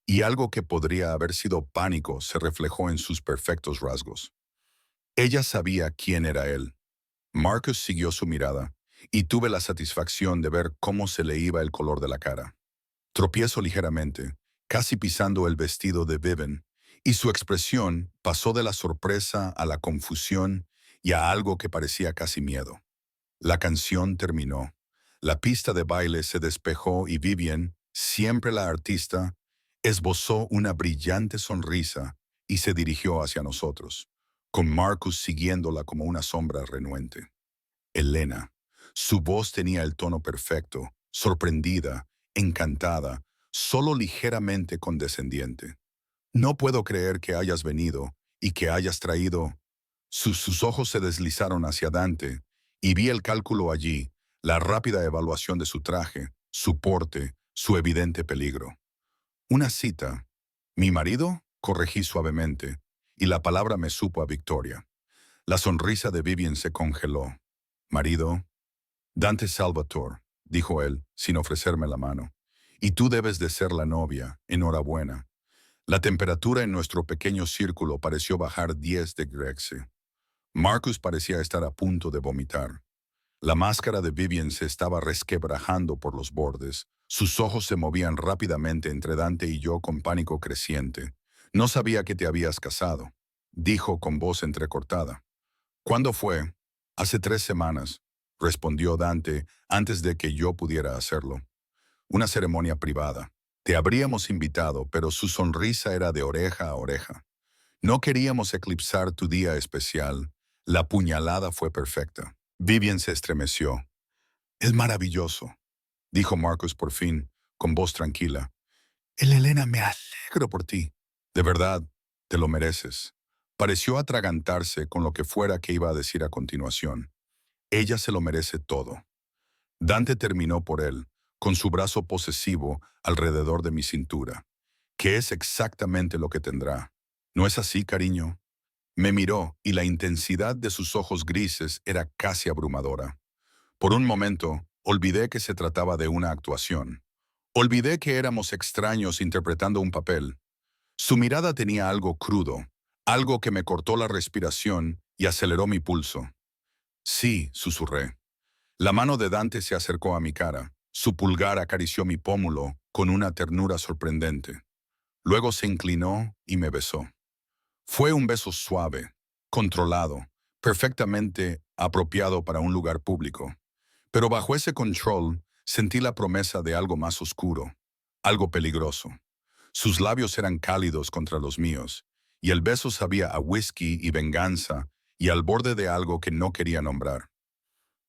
y algo que podría haber sido pánico se reflejó en sus perfectos rasgos. Ella sabía quién era él. Marcus siguió su mirada, y tuve la satisfacción de ver cómo se le iba el color de la cara. Tropiezo ligeramente, casi pisando el vestido de Vivian, y su expresión pasó de la sorpresa a la confusión y a algo que parecía casi miedo. La canción terminó. La pista de baile se despejó y Vivian, siempre la artista, esbozó una brillante sonrisa y se dirigió hacia nosotros, con Marcus siguiéndola como una sombra renuente. Elena. Su voz tenía el tono perfecto, sorprendida, encantada, solo ligeramente condescendiente. No puedo creer que hayas venido y que hayas traído. Sus ojos se deslizaron hacia Dante, y vi el cálculo allí, la rápida evaluación de su traje, su porte, su evidente peligro. Una cita. ¿Mi marido? Corregí suavemente, y la palabra me supo a victoria. La sonrisa de Vivian se congeló. Marido, Dante Salvatore, dijo él, sin ofrecerme la mano. Y tú debes de ser la novia. Enhorabuena. La temperatura en nuestro pequeño círculo pareció bajar 10 de Grexie. Marcus parecía estar a punto de vomitar. La máscara de Vivian se estaba resquebrajando por los bordes. Sus ojos se movían rápidamente entre Dante y yo con pánico creciente. No sabía que te habías casado, dijo con voz entrecortada. ¿Cuándo fue? Hace 3 semanas, respondió Dante antes de que yo pudiera hacerlo. Una ceremonia privada. Te habríamos invitado, pero su sonrisa era de oreja a oreja. No queríamos eclipsar tu día especial. La puñalada fue perfecta. Vivian se estremeció. Es maravilloso, dijo Marcus por fin, con voz tranquila. Elena, me alegro por ti. De verdad, te lo mereces. Pareció atragantarse con lo que fuera que iba a decir a continuación. Ella se lo merece todo. Dante terminó por él, con su brazo posesivo alrededor de mi cintura, que es exactamente lo que tendrá. ¿No es así, cariño? Me miró y la intensidad de sus ojos grises era casi abrumadora. Por un momento, olvidé que se trataba de una actuación. Olvidé que éramos extraños interpretando un papel. Su mirada tenía algo crudo, algo que me cortó la respiración y aceleró mi pulso. Sí, susurré. La mano de Dante se acercó a mi cara. Su pulgar acarició mi pómulo con una ternura sorprendente. Luego se inclinó y me besó. Fue un beso suave, controlado, perfectamente apropiado para un lugar público. Pero bajo ese control sentí la promesa de algo más oscuro, algo peligroso. Sus labios eran cálidos contra los míos, y el beso sabía a whisky y venganza y al borde de algo que no quería nombrar.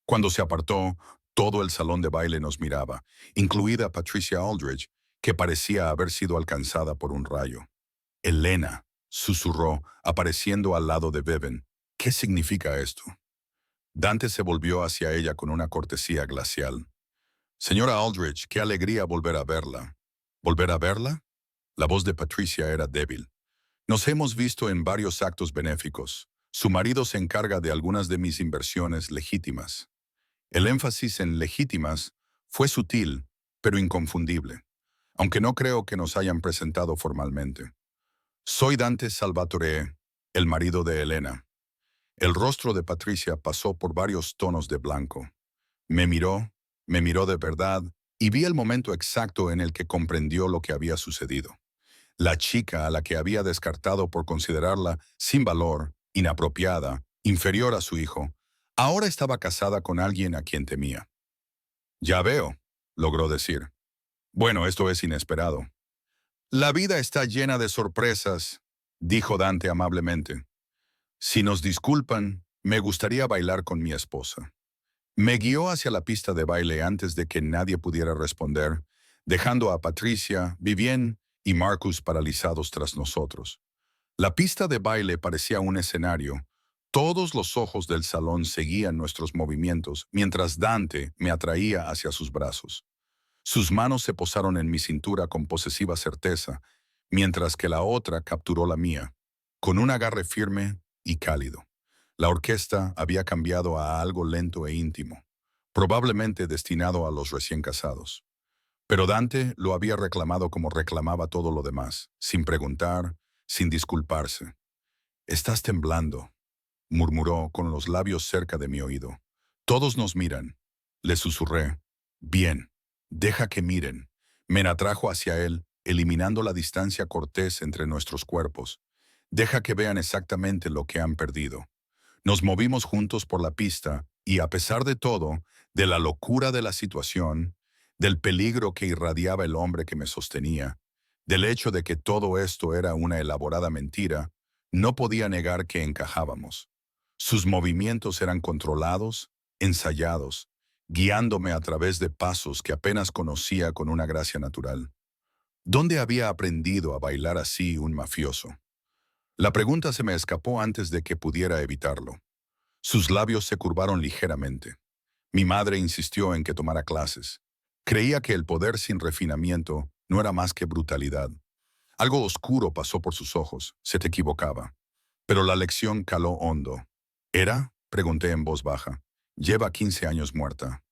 Cuando se apartó, todo el salón de baile nos miraba, incluida Patricia Aldridge, que parecía haber sido alcanzada por un rayo. Elena, susurró, apareciendo al lado de Bevan. ¿Qué significa esto? Dante se volvió hacia ella con una cortesía glacial. Señora Aldridge, qué alegría volver a verla. ¿Volver a verla? La voz de Patricia era débil. Nos hemos visto en varios actos benéficos. Su marido se encarga de algunas de mis inversiones legítimas. El énfasis en legítimas fue sutil, pero inconfundible, aunque no creo que nos hayan presentado formalmente. Soy Dante Salvatore, el marido de Elena. El rostro de Patricia pasó por varios tonos de blanco. Me miró de verdad, y vi el momento exacto en el que comprendió lo que había sucedido. La chica a la que había descartado por considerarla sin valor, inapropiada, inferior a su hijo, ahora estaba casada con alguien a quien temía. Ya veo, logró decir. Bueno, esto es inesperado. La vida está llena de sorpresas, dijo Dante amablemente. Si nos disculpan, me gustaría bailar con mi esposa. Me guió hacia la pista de baile antes de que nadie pudiera responder, dejando a Patricia, Vivien y Marcus paralizados tras nosotros. La pista de baile parecía un escenario. Todos los ojos del salón seguían nuestros movimientos mientras Dante me atraía hacia sus brazos. Sus manos se posaron en mi cintura con posesiva certeza, mientras que la otra capturó la mía, con un agarre firme y cálido. La orquesta había cambiado a algo lento e íntimo, probablemente destinado a los recién casados. Pero Dante lo había reclamado como reclamaba todo lo demás, sin preguntar, sin disculparse. «Estás temblando», murmuró con los labios cerca de mi oído. «Todos nos miran», le susurré. «Bien, deja que miren». Me atrajo hacia él, eliminando la distancia cortés entre nuestros cuerpos. «Deja que vean exactamente lo que han perdido». Nos movimos juntos por la pista y, a pesar de todo, de la locura de la situación, del peligro que irradiaba el hombre que me sostenía, del hecho de que todo esto era una elaborada mentira, no podía negar que encajábamos. Sus movimientos eran controlados, ensayados, guiándome a través de pasos que apenas conocía con una gracia natural. ¿Dónde había aprendido a bailar así un mafioso? La pregunta se me escapó antes de que pudiera evitarlo. Sus labios se curvaron ligeramente. Mi madre insistió en que tomara clases. Creía que el poder sin refinamiento no era más que brutalidad. Algo oscuro pasó por sus ojos. Se te equivocaba. Pero la lección caló hondo. ¿Era? Pregunté en voz baja. Lleva 15 años muerta.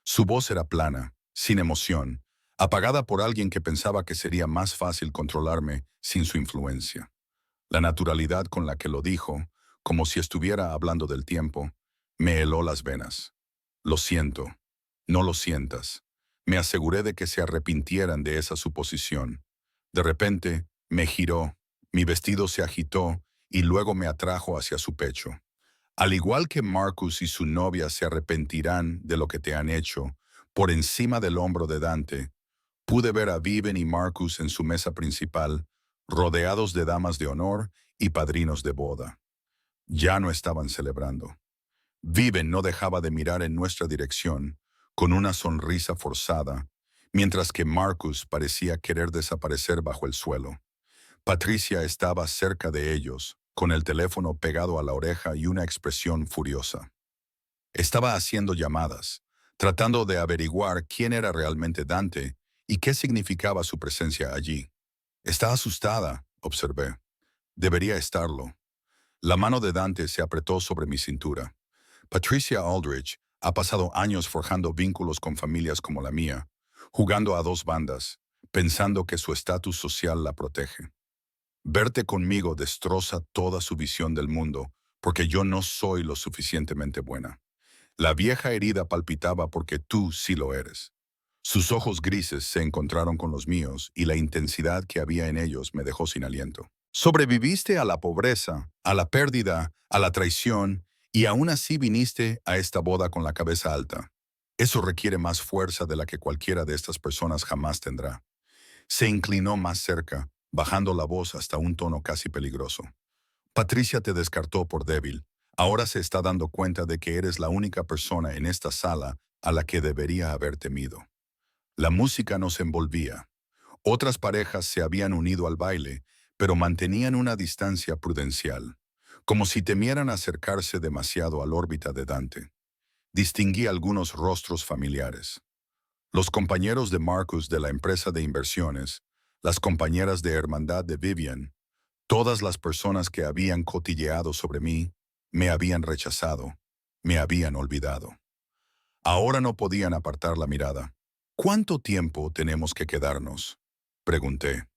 Su voz era plana, sin emoción, apagada por alguien que pensaba que sería más fácil controlarme sin su influencia. La naturalidad con la que lo dijo, como si estuviera hablando del tiempo, me heló las venas. Lo siento. No lo sientas. Me aseguré de que se arrepintieran de esa suposición. De repente, me giró, mi vestido se agitó y luego me atrajo hacia su pecho. Al igual que Marcus y su novia se arrepentirán de lo que te han hecho, por encima del hombro de Dante, pude ver a Viven y Marcus en su mesa principal, rodeados de damas de honor y padrinos de boda. Ya no estaban celebrando. Viven no dejaba de mirar en nuestra dirección, con una sonrisa forzada, mientras que Marcus parecía querer desaparecer bajo el suelo. Patricia estaba cerca de ellos, con el teléfono pegado a la oreja y una expresión furiosa. Estaba haciendo llamadas, tratando de averiguar quién era realmente Dante y qué significaba su presencia allí. Está asustada, observé. Debería estarlo. La mano de Dante se apretó sobre mi cintura. Patricia Aldrich ha pasado años forjando vínculos con familias como la mía, jugando a dos bandas, pensando que su estatus social la protege. Verte conmigo destroza toda su visión del mundo, porque yo no soy lo suficientemente buena. La vieja herida palpitaba porque tú sí lo eres. Sus ojos grises se encontraron con los míos y la intensidad que había en ellos me dejó sin aliento. Sobreviviste a la pobreza, a la pérdida, a la traición, y aún así viniste a esta boda con la cabeza alta. Eso requiere más fuerza de la que cualquiera de estas personas jamás tendrá. Se inclinó más cerca, bajando la voz hasta un tono casi peligroso. Patricia te descartó por débil. Ahora se está dando cuenta de que eres la única persona en esta sala a la que debería haber temido. La música nos envolvía. Otras parejas se habían unido al baile, pero mantenían una distancia prudencial, como si temieran acercarse demasiado a la órbita de Dante. Distinguí algunos rostros familiares. Los compañeros de Marcus de la empresa de inversiones, las compañeras de hermandad de Vivian, todas las personas que habían cotilleado sobre mí, me habían rechazado, me habían olvidado. Ahora no podían apartar la mirada. ¿Cuánto tiempo tenemos que quedarnos?, pregunté.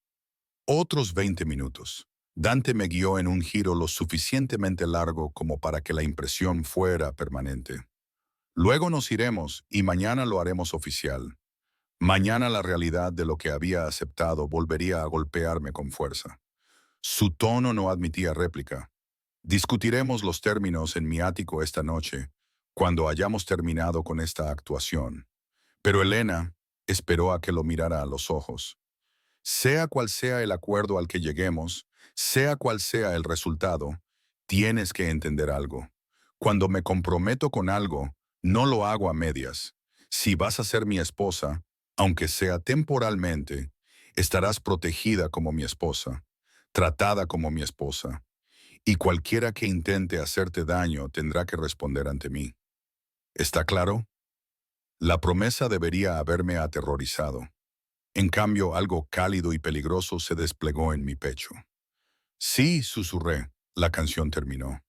Otros 20 minutos. Dante me guió en un giro lo suficientemente largo como para que la impresión fuera permanente. Luego nos iremos y mañana lo haremos oficial. Mañana la realidad de lo que había aceptado volvería a golpearme con fuerza. Su tono no admitía réplica. Discutiremos los términos en mi ático esta noche, cuando hayamos terminado con esta actuación. Pero Elena esperó a que lo mirara a los ojos. Sea cual sea el acuerdo al que lleguemos, sea cual sea el resultado, tienes que entender algo. Cuando me comprometo con algo, no lo hago a medias. Si vas a ser mi esposa, aunque sea temporalmente, estarás protegida como mi esposa, tratada como mi esposa, y cualquiera que intente hacerte daño tendrá que responder ante mí. ¿Está claro? La promesa debería haberme aterrorizado. En cambio, algo cálido y peligroso se desplegó en mi pecho. Sí, susurré. La canción terminó.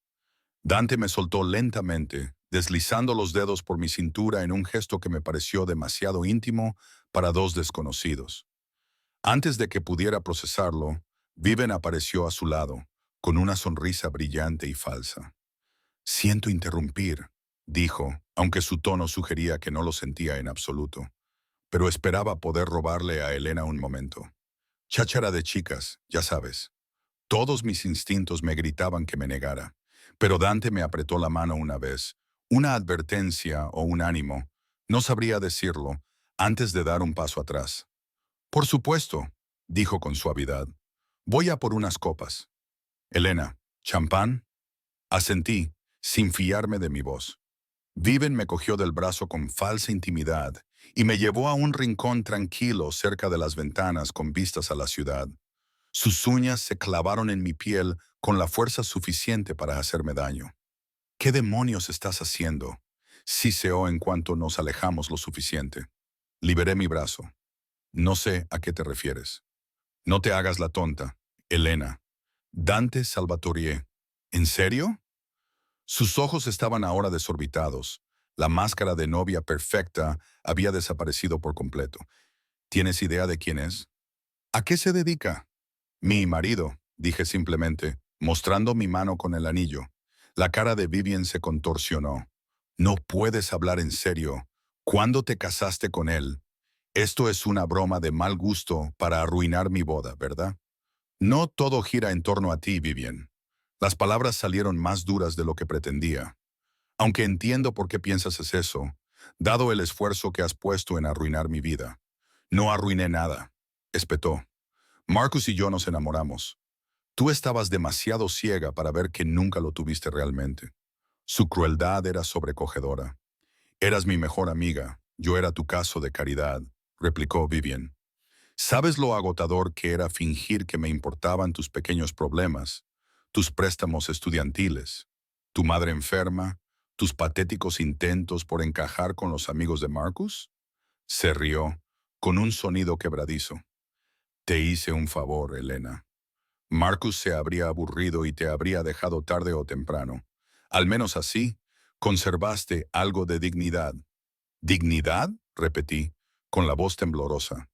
Dante me soltó lentamente, deslizando los dedos por mi cintura en un gesto que me pareció demasiado íntimo para dos desconocidos. Antes de que pudiera procesarlo, Viven apareció a su lado, con una sonrisa brillante y falsa. Siento interrumpir, dijo, aunque su tono sugería que no lo sentía en absoluto. Pero esperaba poder robarle a Elena un momento. Cháchara de chicas, ya sabes. Todos mis instintos me gritaban que me negara, pero Dante me apretó la mano una vez, una advertencia o un ánimo, no sabría decirlo, antes de dar un paso atrás. Por supuesto, dijo con suavidad. Voy a por unas copas. Elena, ¿champán? Asentí, sin fiarme de mi voz. Viven me cogió del brazo con falsa intimidad y me llevó a un rincón tranquilo cerca de las ventanas con vistas a la ciudad. Sus uñas se clavaron en mi piel con la fuerza suficiente para hacerme daño. ¿Qué demonios estás haciendo? Siseó en cuanto nos alejamos lo suficiente. Liberé mi brazo. No sé a qué te refieres. No te hagas la tonta, Elena. Dante Salvatore. ¿En serio? Sus ojos estaban ahora desorbitados. La máscara de novia perfecta había desaparecido por completo. ¿Tienes idea de quién es? ¿A qué se dedica? Mi marido, dije simplemente, mostrando mi mano con el anillo. La cara de Vivian se contorsionó. No puedes hablar en serio. ¿Cuándo te casaste con él? Esto es una broma de mal gusto para arruinar mi boda, ¿verdad? No todo gira en torno a ti, Vivian. Las palabras salieron más duras de lo que pretendía. Aunque entiendo por qué piensas es eso, dado el esfuerzo que has puesto en arruinar mi vida. No arruiné nada, espetó. Marcus y yo nos enamoramos. Tú estabas demasiado ciega para ver que nunca lo tuviste realmente. Su crueldad era sobrecogedora. Eras mi mejor amiga, yo era tu caso de caridad, replicó Vivian. ¿Sabes lo agotador que era fingir que me importaban tus pequeños problemas, tus préstamos estudiantiles, tu madre enferma, tus patéticos intentos por encajar con los amigos de Marcus? Se rió, con un sonido quebradizo. Te hice un favor, Elena. Marcus se habría aburrido y te habría dejado tarde o temprano. Al menos así, conservaste algo de dignidad. ¿Dignidad? Repetí, con la voz temblorosa.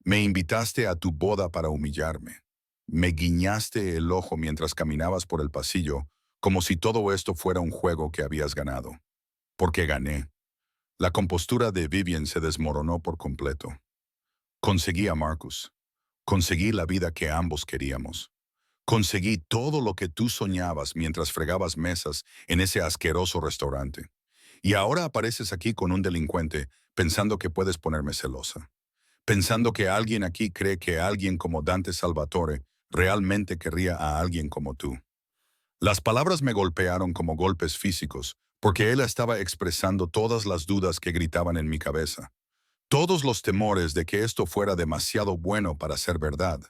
Me invitaste a tu boda para humillarme. Me guiñaste el ojo mientras caminabas por el pasillo, como si todo esto fuera un juego que habías ganado. Porque gané. La compostura de Vivian se desmoronó por completo. Conseguí a Marcus. Conseguí la vida que ambos queríamos. Conseguí todo lo que tú soñabas mientras fregabas mesas en ese asqueroso restaurante. Y ahora apareces aquí con un delincuente pensando que puedes ponerme celosa. Pensando que alguien aquí cree que alguien como Dante Salvatore realmente querría a alguien como tú. Las palabras me golpearon como golpes físicos, porque él estaba expresando todas las dudas que gritaban en mi cabeza. Todos los temores de que esto fuera demasiado bueno para ser verdad.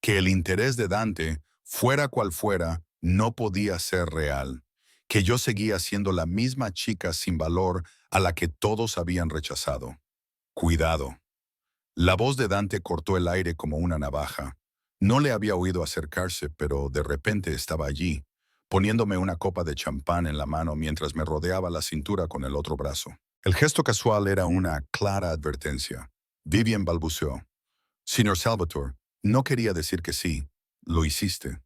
Que el interés de Dante, fuera cual fuera, no podía ser real. Que yo seguía siendo la misma chica sin valor a la que todos habían rechazado. Cuidado. La voz de Dante cortó el aire como una navaja. No le había oído acercarse, pero de repente estaba allí, poniéndome una copa de champán en la mano mientras me rodeaba la cintura con el otro brazo. El gesto casual era una clara advertencia. Vivian balbuceó. Señor Salvatore, no quería decir que sí. Lo hiciste.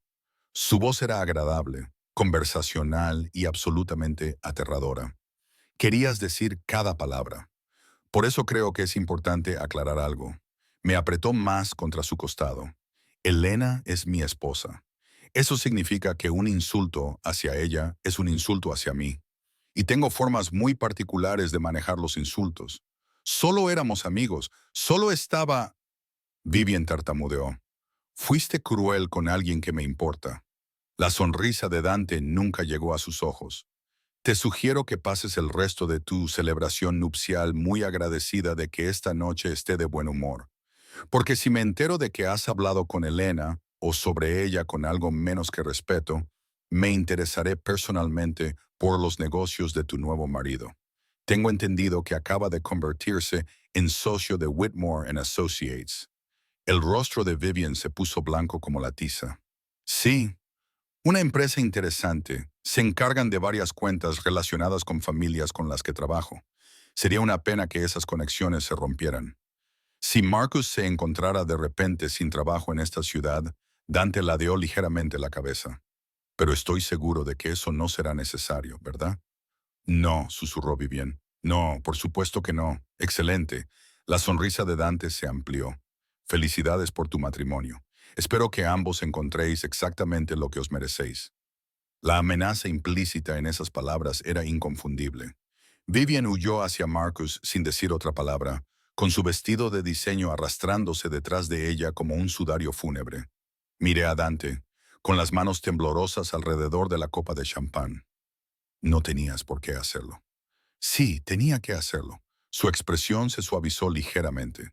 Su voz era agradable, conversacional y absolutamente aterradora. Querías decir cada palabra. Por eso creo que es importante aclarar algo. Me apretó más contra su costado. Elena es mi esposa. Eso significa que un insulto hacia ella es un insulto hacia mí. Y tengo formas muy particulares de manejar los insultos. Solo éramos amigos, solo estaba... Vivian tartamudeó. Fuiste cruel con alguien que me importa. La sonrisa de Dante nunca llegó a sus ojos. Te sugiero que pases el resto de tu celebración nupcial muy agradecida de que esta noche esté de buen humor. Porque si me entero de que has hablado con Elena o sobre ella con algo menos que respeto, me interesaré personalmente por los negocios de tu nuevo marido. Tengo entendido que acaba de convertirse en socio de Whitmore and Associates. El rostro de Vivian se puso blanco como la tiza. Sí, una empresa interesante. Se encargan de varias cuentas relacionadas con familias con las que trabajo. Sería una pena que esas conexiones se rompieran. Si Marcus se encontrara de repente sin trabajo en esta ciudad, Dante ladeó ligeramente la cabeza. Pero estoy seguro de que eso no será necesario, ¿verdad? No, susurró Vivian. No, por supuesto que no. Excelente. La sonrisa de Dante se amplió. Felicidades por tu matrimonio. Espero que ambos encontréis exactamente lo que os merecéis. La amenaza implícita en esas palabras era inconfundible. Vivian huyó hacia Marcus sin decir otra palabra, con su vestido de diseño arrastrándose detrás de ella como un sudario fúnebre. Miré a Dante, con las manos temblorosas alrededor de la copa de champán. No tenías por qué hacerlo. Sí, tenía que hacerlo. Su expresión se suavizó ligeramente.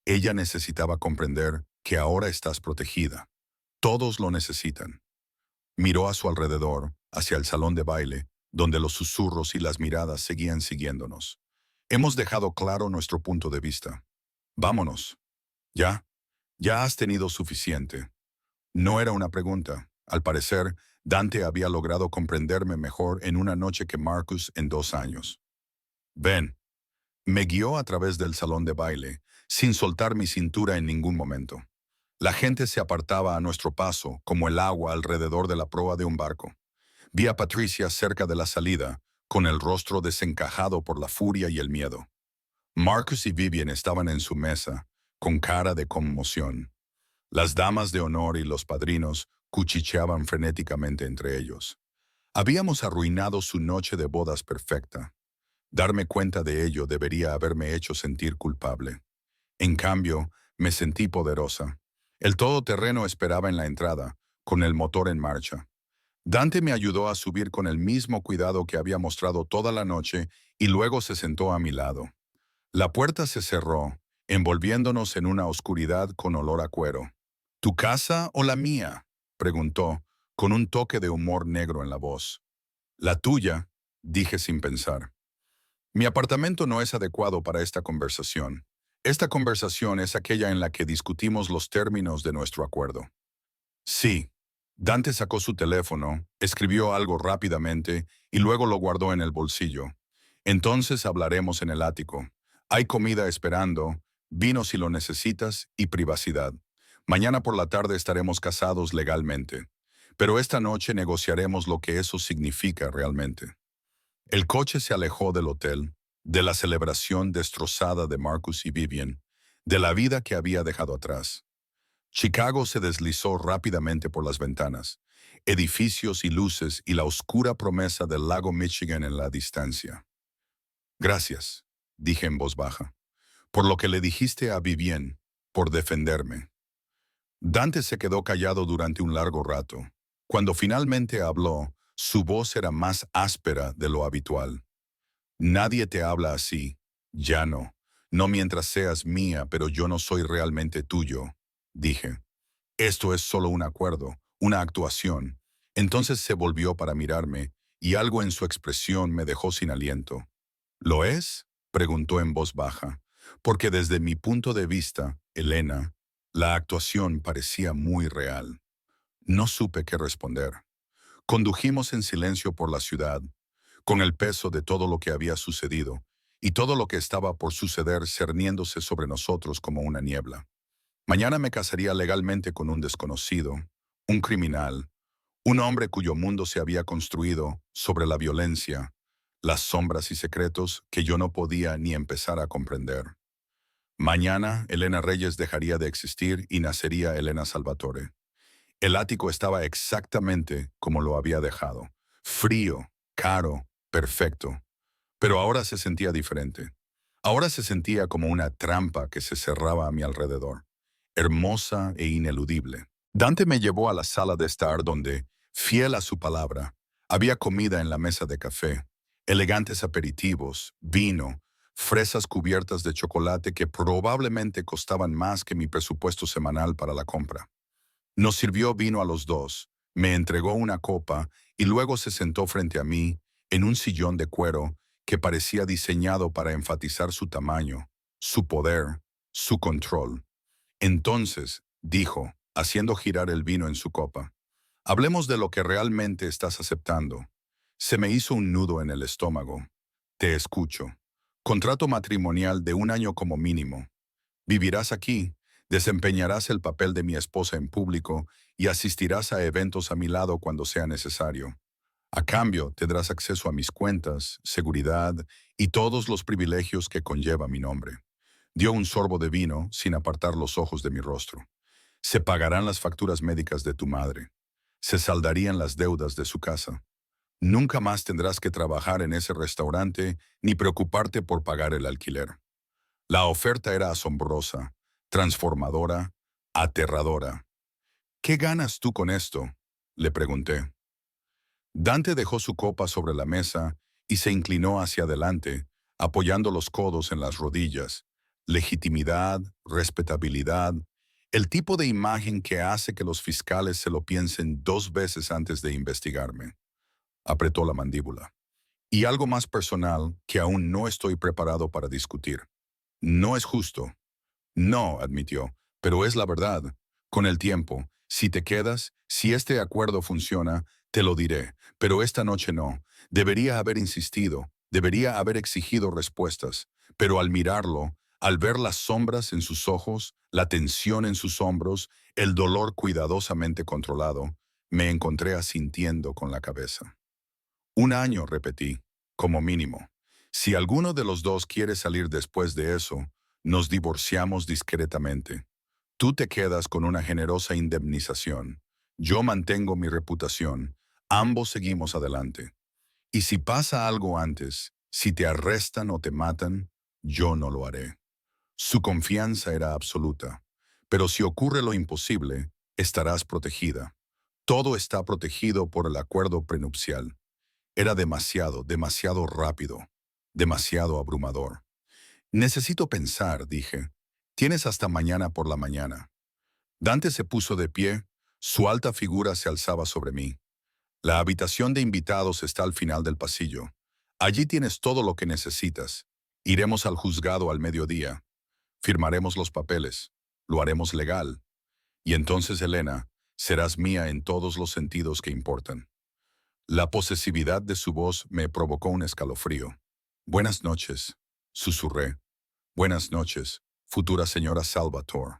Ella necesitaba comprender que ahora estás protegida. Todos lo necesitan. Miró a su alrededor, hacia el salón de baile, donde los susurros y las miradas seguían siguiéndonos. Hemos dejado claro nuestro punto de vista. Vámonos. Ya, ya has tenido suficiente. No era una pregunta. Al parecer, Dante había logrado comprenderme mejor en una noche que Marcus en 2 años. Ven. Me guió a través del salón de baile, sin soltar mi cintura en ningún momento. La gente se apartaba a nuestro paso, como el agua alrededor de la proa de un barco. Vi a Patricia cerca de la salida, con el rostro desencajado por la furia y el miedo. Marcus y Vivian estaban en su mesa, con cara de conmoción. Las damas de honor y los padrinos cuchicheaban frenéticamente entre ellos. Habíamos arruinado su noche de bodas perfecta. Darme cuenta de ello debería haberme hecho sentir culpable. En cambio, me sentí poderosa. El todoterreno esperaba en la entrada, con el motor en marcha. Dante me ayudó a subir con el mismo cuidado que había mostrado toda la noche y luego se sentó a mi lado. La puerta se cerró, envolviéndonos en una oscuridad con olor a cuero. ¿Tu casa o la mía?, preguntó, con un toque de humor negro en la voz. La tuya, dije sin pensar. Mi apartamento no es adecuado para esta conversación. Esta conversación es aquella en la que discutimos los términos de nuestro acuerdo. Sí. Dante sacó su teléfono, escribió algo rápidamente y luego lo guardó en el bolsillo. Entonces hablaremos en el ático. Hay comida esperando, vino si lo necesitas y privacidad. Mañana por la tarde estaremos casados legalmente. Pero esta noche negociaremos lo que eso significa realmente. El coche se alejó del hotel, de la celebración destrozada de Marcus y Vivian, de la vida que había dejado atrás. Chicago se deslizó rápidamente por las ventanas, edificios y luces y la oscura promesa del lago Michigan en la distancia. Gracias, dije en voz baja, por lo que le dijiste a Vivian, por defenderme. Dante se quedó callado durante un largo rato. Cuando finalmente habló, su voz era más áspera de lo habitual. Nadie te habla así, ya no. No mientras seas mía, pero yo no soy realmente tuyo, dije. Esto es solo un acuerdo, una actuación. Entonces se volvió para mirarme, y algo en su expresión me dejó sin aliento. ¿Lo es?, preguntó en voz baja, porque desde mi punto de vista, Elena, la actuación parecía muy real. No supe qué responder. Condujimos en silencio por la ciudad, con el peso de todo lo que había sucedido, y todo lo que estaba por suceder cerniéndose sobre nosotros como una niebla. Mañana me casaría legalmente con un desconocido, un criminal, un hombre cuyo mundo se había construido sobre la violencia, las sombras y secretos que yo no podía ni empezar a comprender. Mañana Elena Reyes dejaría de existir y nacería Elena Salvatore. El ático estaba exactamente como lo había dejado, frío, caro, perfecto. Pero ahora se sentía diferente. Ahora se sentía como una trampa que se cerraba a mi alrededor, hermosa e ineludible. Dante me llevó a la sala de estar donde, fiel a su palabra, había comida en la mesa de café, elegantes aperitivos, vino, fresas cubiertas de chocolate que probablemente costaban más que mi presupuesto semanal para la compra. Nos sirvió vino a los dos, me entregó una copa y luego se sentó frente a mí en un sillón de cuero que parecía diseñado para enfatizar su tamaño, su poder, su control. Entonces, dijo, haciendo girar el vino en su copa, hablemos de lo que realmente estás aceptando. Se me hizo un nudo en el estómago. Te escucho. Contrato matrimonial de 1 año como mínimo. Vivirás aquí, desempeñarás el papel de mi esposa en público y asistirás a eventos a mi lado cuando sea necesario. A cambio, tendrás acceso a mis cuentas, seguridad y todos los privilegios que conlleva mi nombre. Dio un sorbo de vino sin apartar los ojos de mi rostro. Se pagarán las facturas médicas de tu madre. Se saldarían las deudas de su casa. Nunca más tendrás que trabajar en ese restaurante ni preocuparte por pagar el alquiler. La oferta era asombrosa, transformadora, aterradora. ¿Qué ganas tú con esto?, le pregunté. Dante dejó su copa sobre la mesa y se inclinó hacia adelante, apoyando los codos en las rodillas. Legitimidad, respetabilidad, el tipo de imagen que hace que los fiscales se lo piensen 2 veces antes de investigarme. Apretó la mandíbula. Y algo más personal que aún no estoy preparado para discutir. No es justo. No, admitió, pero es la verdad. Con el tiempo, si te quedas, si este acuerdo funciona, te lo diré, pero esta noche no. Debería haber insistido, debería haber exigido respuestas, pero al mirarlo, al ver las sombras en sus ojos, la tensión en sus hombros, el dolor cuidadosamente controlado, me encontré asintiendo con la cabeza. Un año, repetí, como mínimo. Si alguno de los dos quiere salir después de eso, nos divorciamos discretamente. Tú te quedas con una generosa indemnización. Yo mantengo mi reputación. Ambos seguimos adelante. Y si pasa algo antes, si te arrestan o te matan, yo no lo haré. Su confianza era absoluta. Pero si ocurre lo imposible, estarás protegida. Todo está protegido por el acuerdo prenupcial. Era demasiado, demasiado rápido, demasiado abrumador. Necesito pensar, dije. Tienes hasta mañana por la mañana. Dante se puso de pie, su alta figura se alzaba sobre mí. La habitación de invitados está al final del pasillo. Allí tienes todo lo que necesitas. Iremos al juzgado al mediodía. Firmaremos los papeles. Lo haremos legal. Y entonces, Elena, serás mía en todos los sentidos que importan. La posesividad de su voz me provocó un escalofrío. Buenas noches, susurré. Buenas noches, futura señora Salvatore.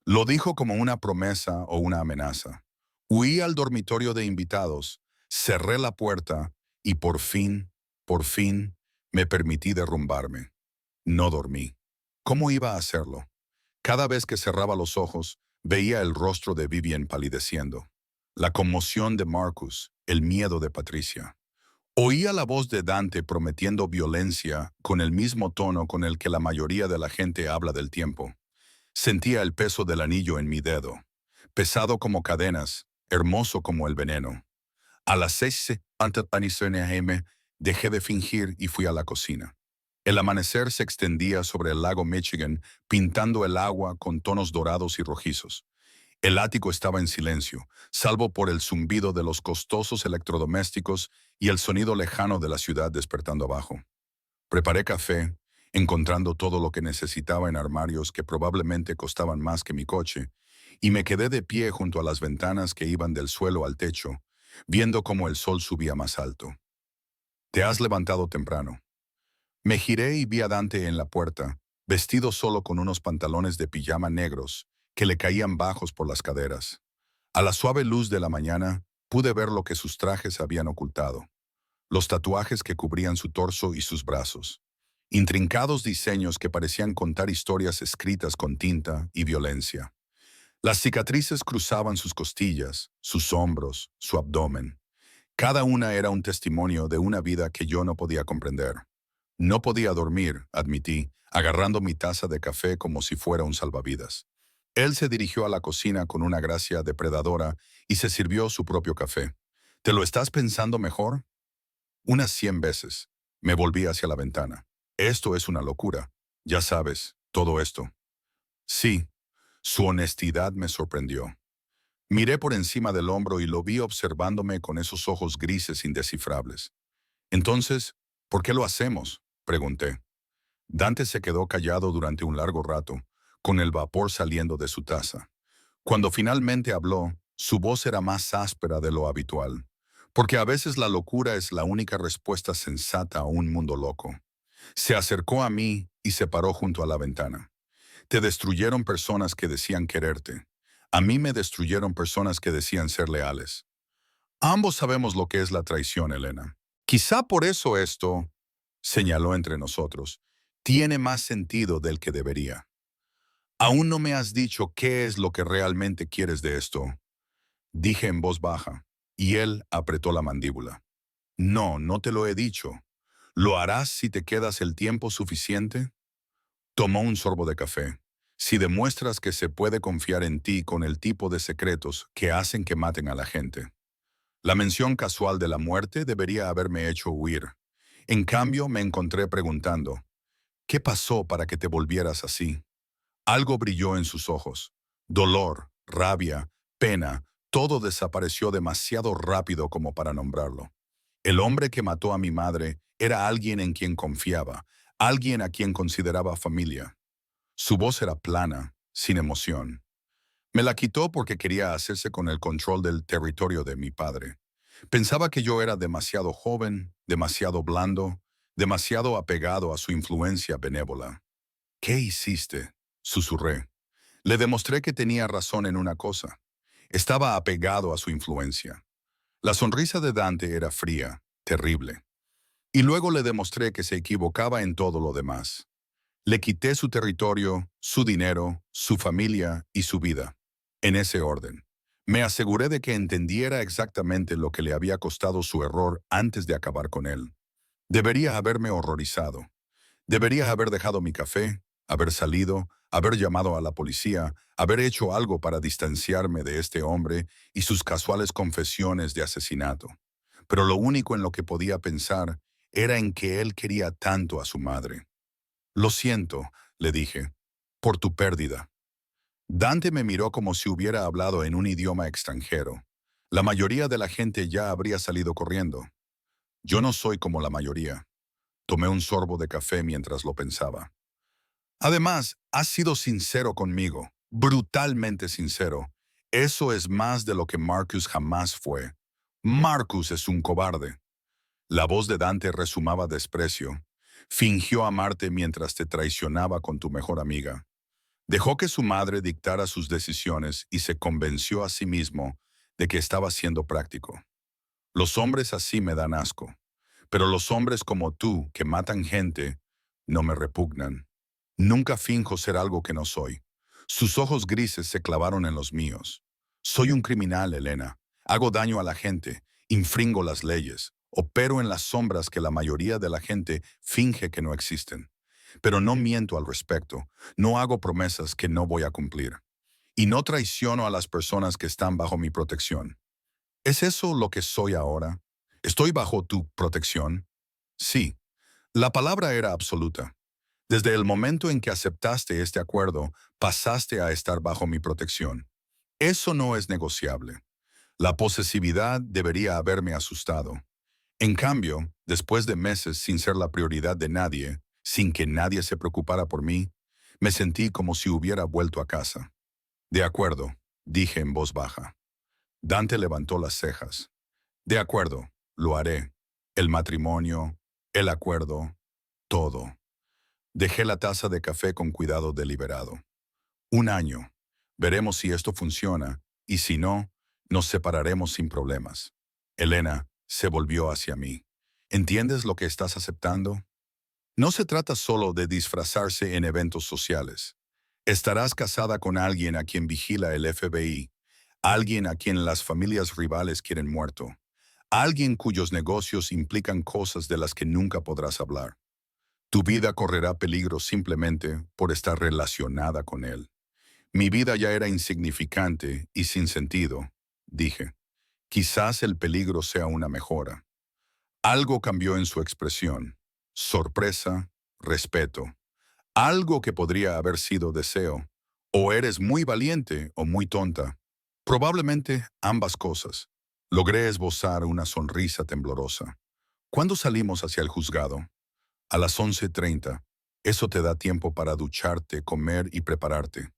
Lo dijo como una promesa o una amenaza. Huí al dormitorio de invitados, cerré la puerta y por fin, me permití derrumbarme. No dormí. ¿Cómo iba a hacerlo? Cada vez que cerraba los ojos, veía el rostro de Vivian palideciendo. La conmoción de Marcus, el miedo de Patricia. Oía la voz de Dante prometiendo violencia con el mismo tono con el que la mayoría de la gente habla del tiempo. Sentía el peso del anillo en mi dedo, pesado como cadenas, hermoso como el veneno. A las 6 a.m. dejé de fingir y fui a la cocina. El amanecer se extendía sobre el lago Michigan, pintando el agua con tonos dorados y rojizos. El ático estaba en silencio, salvo por el zumbido de los costosos electrodomésticos y el sonido lejano de la ciudad despertando abajo. Preparé café, encontrando todo lo que necesitaba en armarios que probablemente costaban más que mi coche, y me quedé de pie junto a las ventanas que iban del suelo al techo, viendo cómo el sol subía más alto. Te has levantado temprano. Me giré y vi a Dante en la puerta, vestido solo con unos pantalones de pijama negros que le caían bajos por las caderas. A la suave luz de la mañana, pude ver lo que sus trajes habían ocultado. Los tatuajes que cubrían su torso y sus brazos. Intrincados diseños que parecían contar historias escritas con tinta y violencia. Las cicatrices cruzaban sus costillas, sus hombros, su abdomen. Cada una era un testimonio de una vida que yo no podía comprender. No podía dormir, admití, agarrando mi taza de café como si fuera un salvavidas. Él se dirigió a la cocina con una gracia depredadora y se sirvió su propio café. ¿Te lo estás pensando mejor? Unas 100 veces. Me volví hacia la ventana. Esto es una locura. Ya sabes, todo esto. Sí, su honestidad me sorprendió. Miré por encima del hombro y lo vi observándome con esos ojos grises indescifrables. Entonces, ¿por qué lo hacemos?, pregunté. Dante se quedó callado durante un largo rato, con el vapor saliendo de su taza. Cuando finalmente habló, su voz era más áspera de lo habitual, porque a veces la locura es la única respuesta sensata a un mundo loco. Se acercó a mí y se paró junto a la ventana. Te destruyeron personas que decían quererte. A mí me destruyeron personas que decían ser leales. Ambos sabemos lo que es la traición, Elena. Quizá por eso esto, señaló entre nosotros, tiene más sentido del que debería. Aún no me has dicho qué es lo que realmente quieres de esto, dije en voz baja, y él apretó la mandíbula. No, no te lo he dicho. ¿Lo harás si te quedas el tiempo suficiente? Tomó un sorbo de café. Si demuestras que se puede confiar en ti con el tipo de secretos que hacen que maten a la gente. La mención casual de la muerte debería haberme hecho huir. En cambio, me encontré preguntando, ¿qué pasó para que te volvieras así? Algo brilló en sus ojos. Dolor, rabia, pena, todo desapareció demasiado rápido como para nombrarlo. El hombre que mató a mi madre era alguien en quien confiaba, alguien a quien consideraba familia. Su voz era plana, sin emoción. Me la quitó porque quería hacerse con el control del territorio de mi padre. Pensaba que yo era demasiado joven, demasiado blando, demasiado apegado a su influencia benévola. ¿Qué hiciste?, susurré. Le demostré que tenía razón en una cosa. Estaba apegado a su influencia. La sonrisa de Dante era fría, terrible. Y luego le demostré que se equivocaba en todo lo demás. Le quité su territorio, su dinero, su familia y su vida. En ese orden. Me aseguré de que entendiera exactamente lo que le había costado su error antes de acabar con él. Debería haberme horrorizado. Debería haber dejado mi café, haber salido, haber llamado a la policía, haber hecho algo para distanciarme de este hombre y sus casuales confesiones de asesinato. Pero lo único en lo que podía pensar era en que él quería tanto a su madre. Lo siento, le dije, por tu pérdida. Dante me miró como si hubiera hablado en un idioma extranjero. La mayoría de la gente ya habría salido corriendo. Yo no soy como la mayoría. Tomé un sorbo de café mientras lo pensaba. Además, has sido sincero conmigo, brutalmente sincero. Eso es más de lo que Marcus jamás fue. Marcus es un cobarde. La voz de Dante resumaba desprecio. Fingió amarte mientras te traicionaba con tu mejor amiga. Dejó que su madre dictara sus decisiones y se convenció a sí mismo de que estaba siendo práctico. Los hombres así me dan asco, pero los hombres como tú, que matan gente, no me repugnan. Nunca finjo ser algo que no soy. Sus ojos grises se clavaron en los míos. Soy un criminal, Elena. Hago daño a la gente, infringo las leyes, opero en las sombras que la mayoría de la gente finge que no existen. Pero no miento al respecto, no hago promesas que no voy a cumplir. Y no traiciono a las personas que están bajo mi protección. ¿Es eso lo que soy ahora? ¿Estoy bajo tu protección? Sí. La palabra era absoluta. Desde el momento en que aceptaste este acuerdo, pasaste a estar bajo mi protección. Eso no es negociable. La posesividad debería haberme asustado. En cambio, después de meses sin ser la prioridad de nadie, sin que nadie se preocupara por mí, me sentí como si hubiera vuelto a casa. De acuerdo, dije en voz baja. Dante levantó las cejas. De acuerdo, lo haré. El matrimonio, el acuerdo, todo. Dejé la taza de café con cuidado deliberado. 1 año. Veremos si esto funciona, y si no, nos separaremos sin problemas. Elena se volvió hacia mí. ¿Entiendes lo que estás aceptando? No se trata solo de disfrazarse en eventos sociales. Estarás casada con alguien a quien vigila el FBI, alguien a quien las familias rivales quieren muerto, alguien cuyos negocios implican cosas de las que nunca podrás hablar. Tu vida correrá peligro simplemente por estar relacionada con él. Mi vida ya era insignificante y sin sentido, dije. Quizás el peligro sea una mejora. Algo cambió en su expresión. Sorpresa, respeto. Algo que podría haber sido deseo. O eres muy valiente o muy tonta. Probablemente ambas cosas. Logré esbozar una sonrisa temblorosa. ¿Cuándo salimos hacia el juzgado? A las 11:30. Eso te da tiempo para ducharte, comer y prepararte.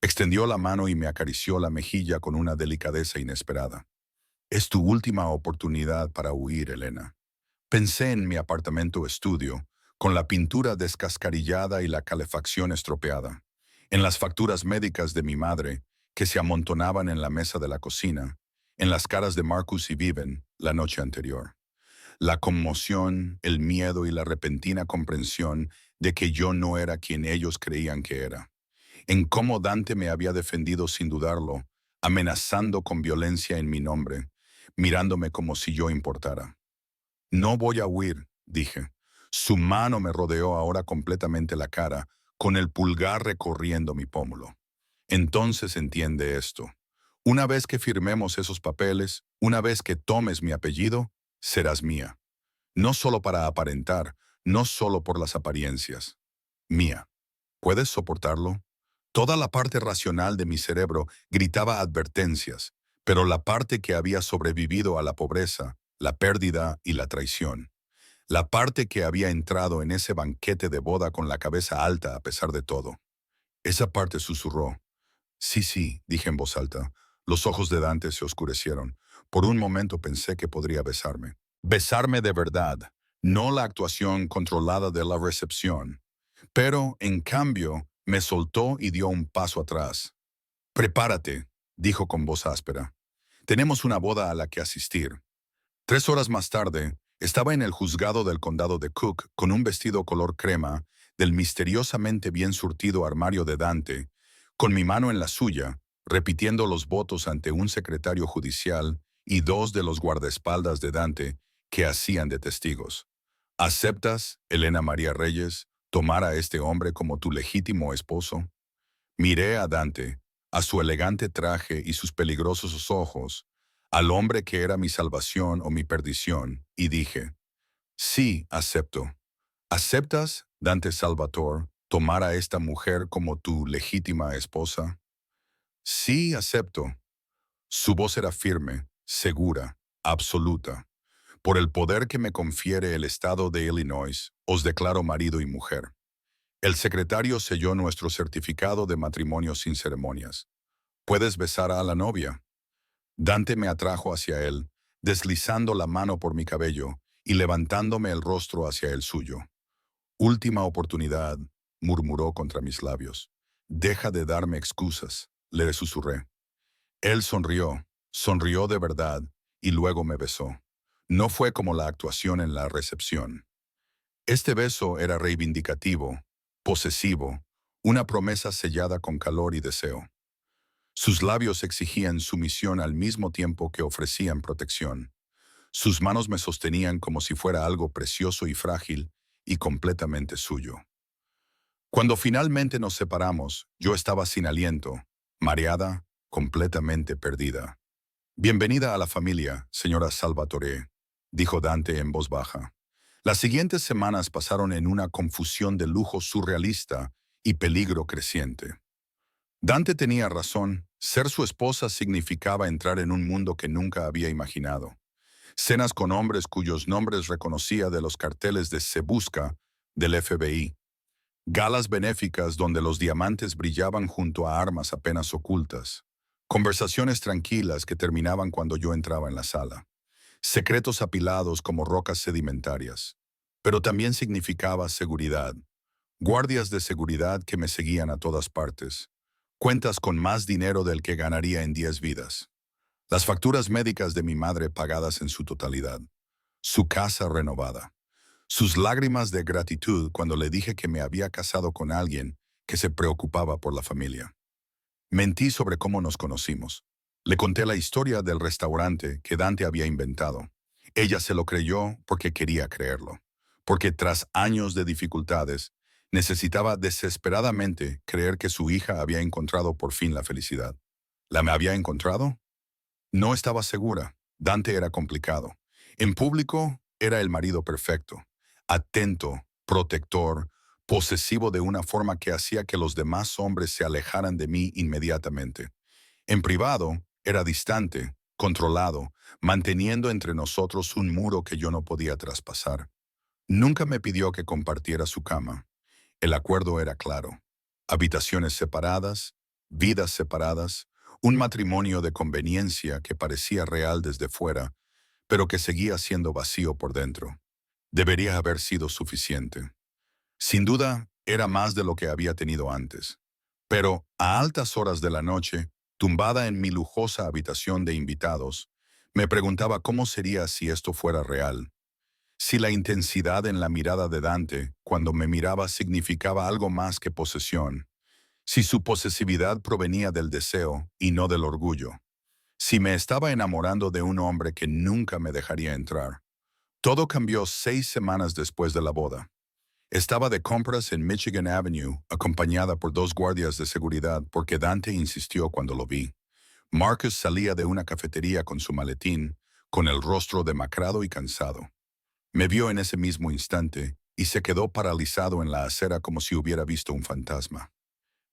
Extendió la mano y me acarició la mejilla con una delicadeza inesperada. Es tu última oportunidad para huir, Elena. Pensé en mi apartamento estudio, con la pintura descascarillada y la calefacción estropeada, en las facturas médicas de mi madre, que se amontonaban en la mesa de la cocina, en las caras de Marcus y Viven la noche anterior. La conmoción, el miedo y la repentina comprensión de que yo no era quien ellos creían que era. En cómo Dante me había defendido sin dudarlo, amenazando con violencia en mi nombre, mirándome como si yo importara. No voy a huir, dije. Su mano me rodeó ahora completamente la cara, con el pulgar recorriendo mi pómulo. Entonces entiende esto. Una vez que firmemos esos papeles, una vez que tomes mi apellido, serás mía. No solo para aparentar, no solo por las apariencias. Mía. ¿Puedes soportarlo? Toda la parte racional de mi cerebro gritaba advertencias, pero la parte que había sobrevivido a la pobreza, la pérdida y la traición. La parte que había entrado en ese banquete de boda con la cabeza alta a pesar de todo. Esa parte susurró. Sí, sí, dije en voz alta. Los ojos de Dante se oscurecieron. Por un momento pensé que podría besarme. Besarme de verdad, no la actuación controlada de la recepción. Pero, en cambio, me soltó y dio un paso atrás. Prepárate, dijo con voz áspera. Tenemos una boda a la que asistir. 3 horas más tarde, estaba en el juzgado del condado de Cook con un vestido color crema del misteriosamente bien surtido armario de Dante, con mi mano en la suya, repitiendo los votos ante un secretario judicial y 2 de los guardaespaldas de Dante que hacían de testigos. ¿Aceptas, Elena María Reyes, tomar a este hombre como tu legítimo esposo? Miré a Dante, a su elegante traje y sus peligrosos ojos, al hombre que era mi salvación o mi perdición, y dije, sí, acepto. ¿Aceptas, Dante Salvator, tomar a esta mujer como tu legítima esposa? Sí, acepto. Su voz era firme, segura, absoluta. Por el poder que me confiere el estado de Illinois, os declaro marido y mujer. El secretario selló nuestro certificado de matrimonio sin ceremonias. ¿Puedes besar a la novia? Dante me atrajo hacia él, deslizando la mano por mi cabello y levantándome el rostro hacia el suyo. Última oportunidad, murmuró contra mis labios. Deja de darme excusas, le susurré. Él sonrió de verdad y luego me besó. No fue como la actuación en la recepción. Este beso era reivindicativo, posesivo, una promesa sellada con calor y deseo. Sus labios exigían sumisión al mismo tiempo que ofrecían protección. Sus manos me sostenían como si fuera algo precioso y frágil y completamente suyo. Cuando finalmente nos separamos, yo estaba sin aliento, mareada, completamente perdida. Bienvenida a la familia, señora Salvatore, dijo Dante en voz baja. Las siguientes semanas pasaron en una confusión de lujo surrealista y peligro creciente. Dante tenía razón, ser su esposa significaba entrar en un mundo que nunca había imaginado. Cenas con hombres cuyos nombres reconocía de los carteles de Se Busca del FBI. Galas benéficas donde los diamantes brillaban junto a armas apenas ocultas. Conversaciones tranquilas que terminaban cuando yo entraba en la sala. Secretos apilados como rocas sedimentarias. Pero también significaba seguridad. Guardias de seguridad que me seguían a todas partes. Cuentas con más dinero del que ganaría en 10 vidas. Las facturas médicas de mi madre pagadas en su totalidad. Su casa renovada. Sus lágrimas de gratitud cuando le dije que me había casado con alguien que se preocupaba por la familia. Mentí sobre cómo nos conocimos. Le conté la historia del restaurante que Dante había inventado. Ella se lo creyó porque quería creerlo. Porque tras años de dificultades, necesitaba desesperadamente creer que su hija había encontrado por fin la felicidad. ¿La me había encontrado? No estaba segura. Dante era complicado. En público era el marido perfecto. Atento, protector, posesivo de una forma que hacía que los demás hombres se alejaran de mí inmediatamente. En privado, era distante, controlado, manteniendo entre nosotros un muro que yo no podía traspasar. Nunca me pidió que compartiera su cama. El acuerdo era claro. Habitaciones separadas, vidas separadas, un matrimonio de conveniencia que parecía real desde fuera, pero que seguía siendo vacío por dentro. Debería haber sido suficiente. Sin duda, era más de lo que había tenido antes. Pero, a altas horas de la noche, tumbada en mi lujosa habitación de invitados, me preguntaba cómo sería si esto fuera real. Si la intensidad en la mirada de Dante, cuando me miraba, significaba algo más que posesión. Si su posesividad provenía del deseo y no del orgullo. Si me estaba enamorando de un hombre que nunca me dejaría entrar. Todo cambió 6 semanas después de la boda. Estaba de compras en Michigan Avenue, acompañada por 2 guardias de seguridad porque Dante insistió cuando lo vi. Marcus salía de una cafetería con su maletín, con el rostro demacrado y cansado. Me vio en ese mismo instante y se quedó paralizado en la acera como si hubiera visto un fantasma.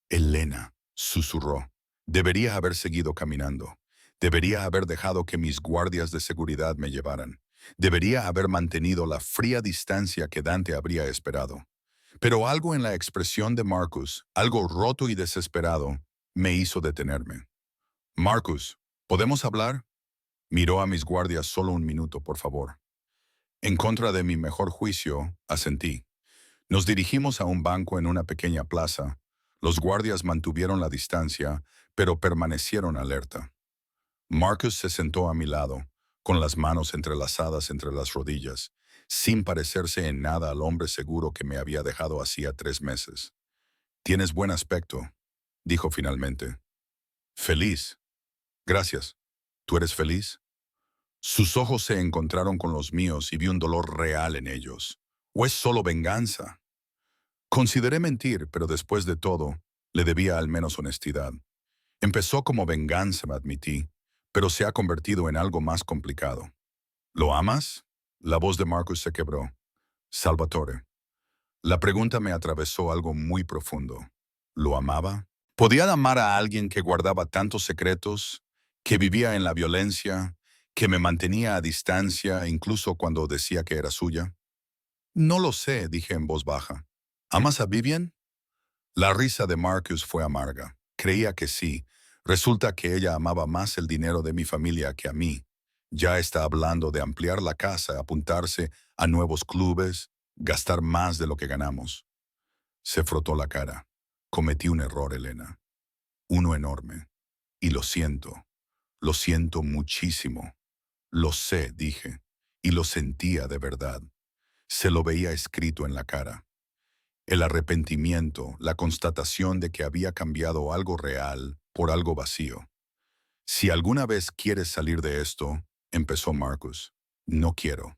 Elena, susurró. Debería haber seguido caminando. Debería haber dejado que mis guardias de seguridad me llevaran. Debería haber mantenido la fría distancia que Dante habría esperado. Pero algo en la expresión de Marcus, algo roto y desesperado, me hizo detenerme. Marcus, ¿podemos hablar? Miró a mis guardias solo un minuto, por favor. En contra de mi mejor juicio, asentí. Nos dirigimos a un banco en una pequeña plaza. Los guardias mantuvieron la distancia, pero permanecieron alerta. Marcus se sentó a mi lado, con las manos entrelazadas entre las rodillas, sin parecerse en nada al hombre seguro que me había dejado hacía 3 meses. «Tienes buen aspecto», dijo finalmente. «Feliz. Gracias. ¿Tú eres feliz?» Sus ojos se encontraron con los míos y vi un dolor real en ellos. ¿O es solo venganza? Consideré mentir, pero después de todo, le debía al menos honestidad. Empezó como venganza, me admití, pero se ha convertido en algo más complicado. ¿Lo amas? La voz de Marcus se quebró. Salvatore. La pregunta me atravesó algo muy profundo. ¿Lo amaba? ¿Podía amar a alguien que guardaba tantos secretos, que vivía en la violencia, que me mantenía a distancia incluso cuando decía que era suya? No lo sé, dije en voz baja. ¿Amas a Vivian? La risa de Marcus fue amarga. Creía que sí. Resulta que ella amaba más el dinero de mi familia que a mí. Ya está hablando de ampliar la casa, apuntarse a nuevos clubes, gastar más de lo que ganamos. Se frotó la cara. Cometí un error, Elena. Uno enorme. Y lo siento muchísimo. Lo sé, dije, y lo sentía de verdad. Se lo veía escrito en la cara. El arrepentimiento, la constatación de que había cambiado algo real por algo vacío. «Si alguna vez quieres salir de esto», empezó Marcus. «No quiero».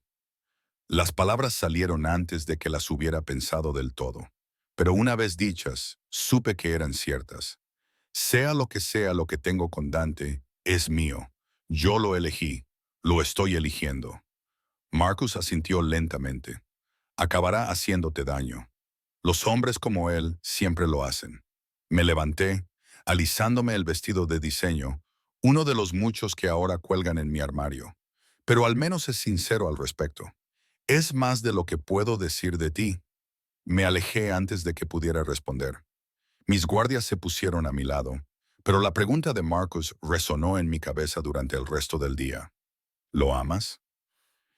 Las palabras salieron antes de que las hubiera pensado del todo. Pero una vez dichas, supe que eran ciertas. Sea lo que tengo con Dante, es mío. Yo lo elegí. Lo estoy eligiendo. Marcus asintió lentamente. «Acabará haciéndote daño. Los hombres como él siempre lo hacen». Me levanté, alisándome el vestido de diseño, uno de los muchos que ahora cuelgan en mi armario. Pero al menos es sincero al respecto. «Es más de lo que puedo decir de ti». Me alejé antes de que pudiera responder. Mis guardias se pusieron a mi lado, pero la pregunta de Marcus resonó en mi cabeza durante el resto del día. «¿Lo amas?»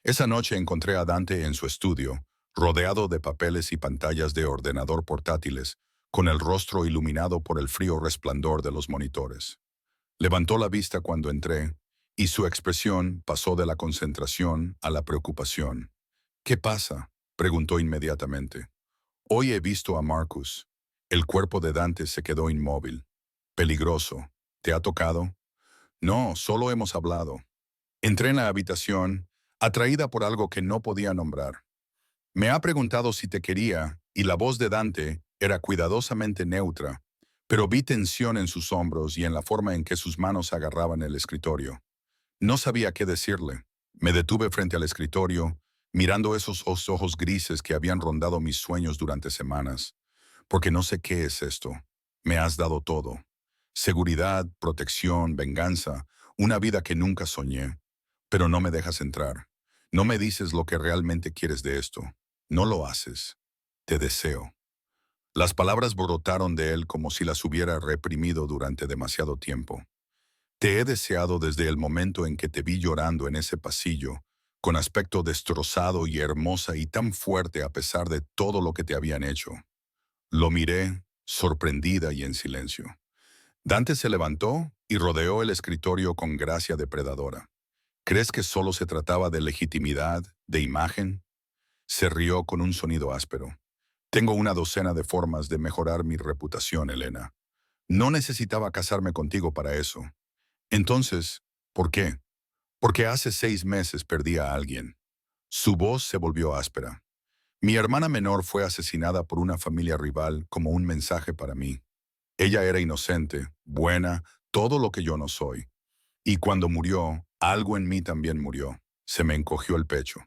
Esa noche encontré a Dante en su estudio, rodeado de papeles y pantallas de ordenador portátiles, con el rostro iluminado por el frío resplandor de los monitores. Levantó la vista cuando entré, y su expresión pasó de la concentración a la preocupación. «¿Qué pasa?», preguntó inmediatamente. «Hoy he visto a Marcus». El cuerpo de Dante se quedó inmóvil. «Peligroso. ¿Te ha tocado?» «No, solo hemos hablado». Entré en la habitación, atraída por algo que no podía nombrar. «Me ha preguntado si te quería», y la voz de Dante era cuidadosamente neutra, pero vi tensión en sus hombros y en la forma en que sus manos agarraban el escritorio. No sabía qué decirle. Me detuve frente al escritorio, mirando esos ojos grises que habían rondado mis sueños durante semanas. «Porque no sé qué es esto. Me has dado todo. Seguridad, protección, venganza, una vida que nunca soñé. Pero no me dejas entrar. No me dices lo que realmente quieres de esto. No lo haces. Te deseo». Las palabras brotaron de él como si las hubiera reprimido durante demasiado tiempo. «Te he deseado desde el momento en que te vi llorando en ese pasillo, con aspecto destrozado y hermosa y tan fuerte a pesar de todo lo que te habían hecho». Lo miré, sorprendida y en silencio. Dante se levantó y rodeó el escritorio con gracia depredadora. «¿Crees que solo se trataba de legitimidad, de imagen?» Se rió con un sonido áspero. «Tengo una docena de formas de mejorar mi reputación, Elena. No necesitaba casarme contigo para eso. Entonces, ¿por qué? Porque hace 6 meses perdí a alguien». Su voz se volvió áspera. «Mi hermana menor fue asesinada por una familia rival como un mensaje para mí. Ella era inocente, buena, todo lo que yo no soy. Y cuando murió, algo en mí también murió». Se me encogió el pecho.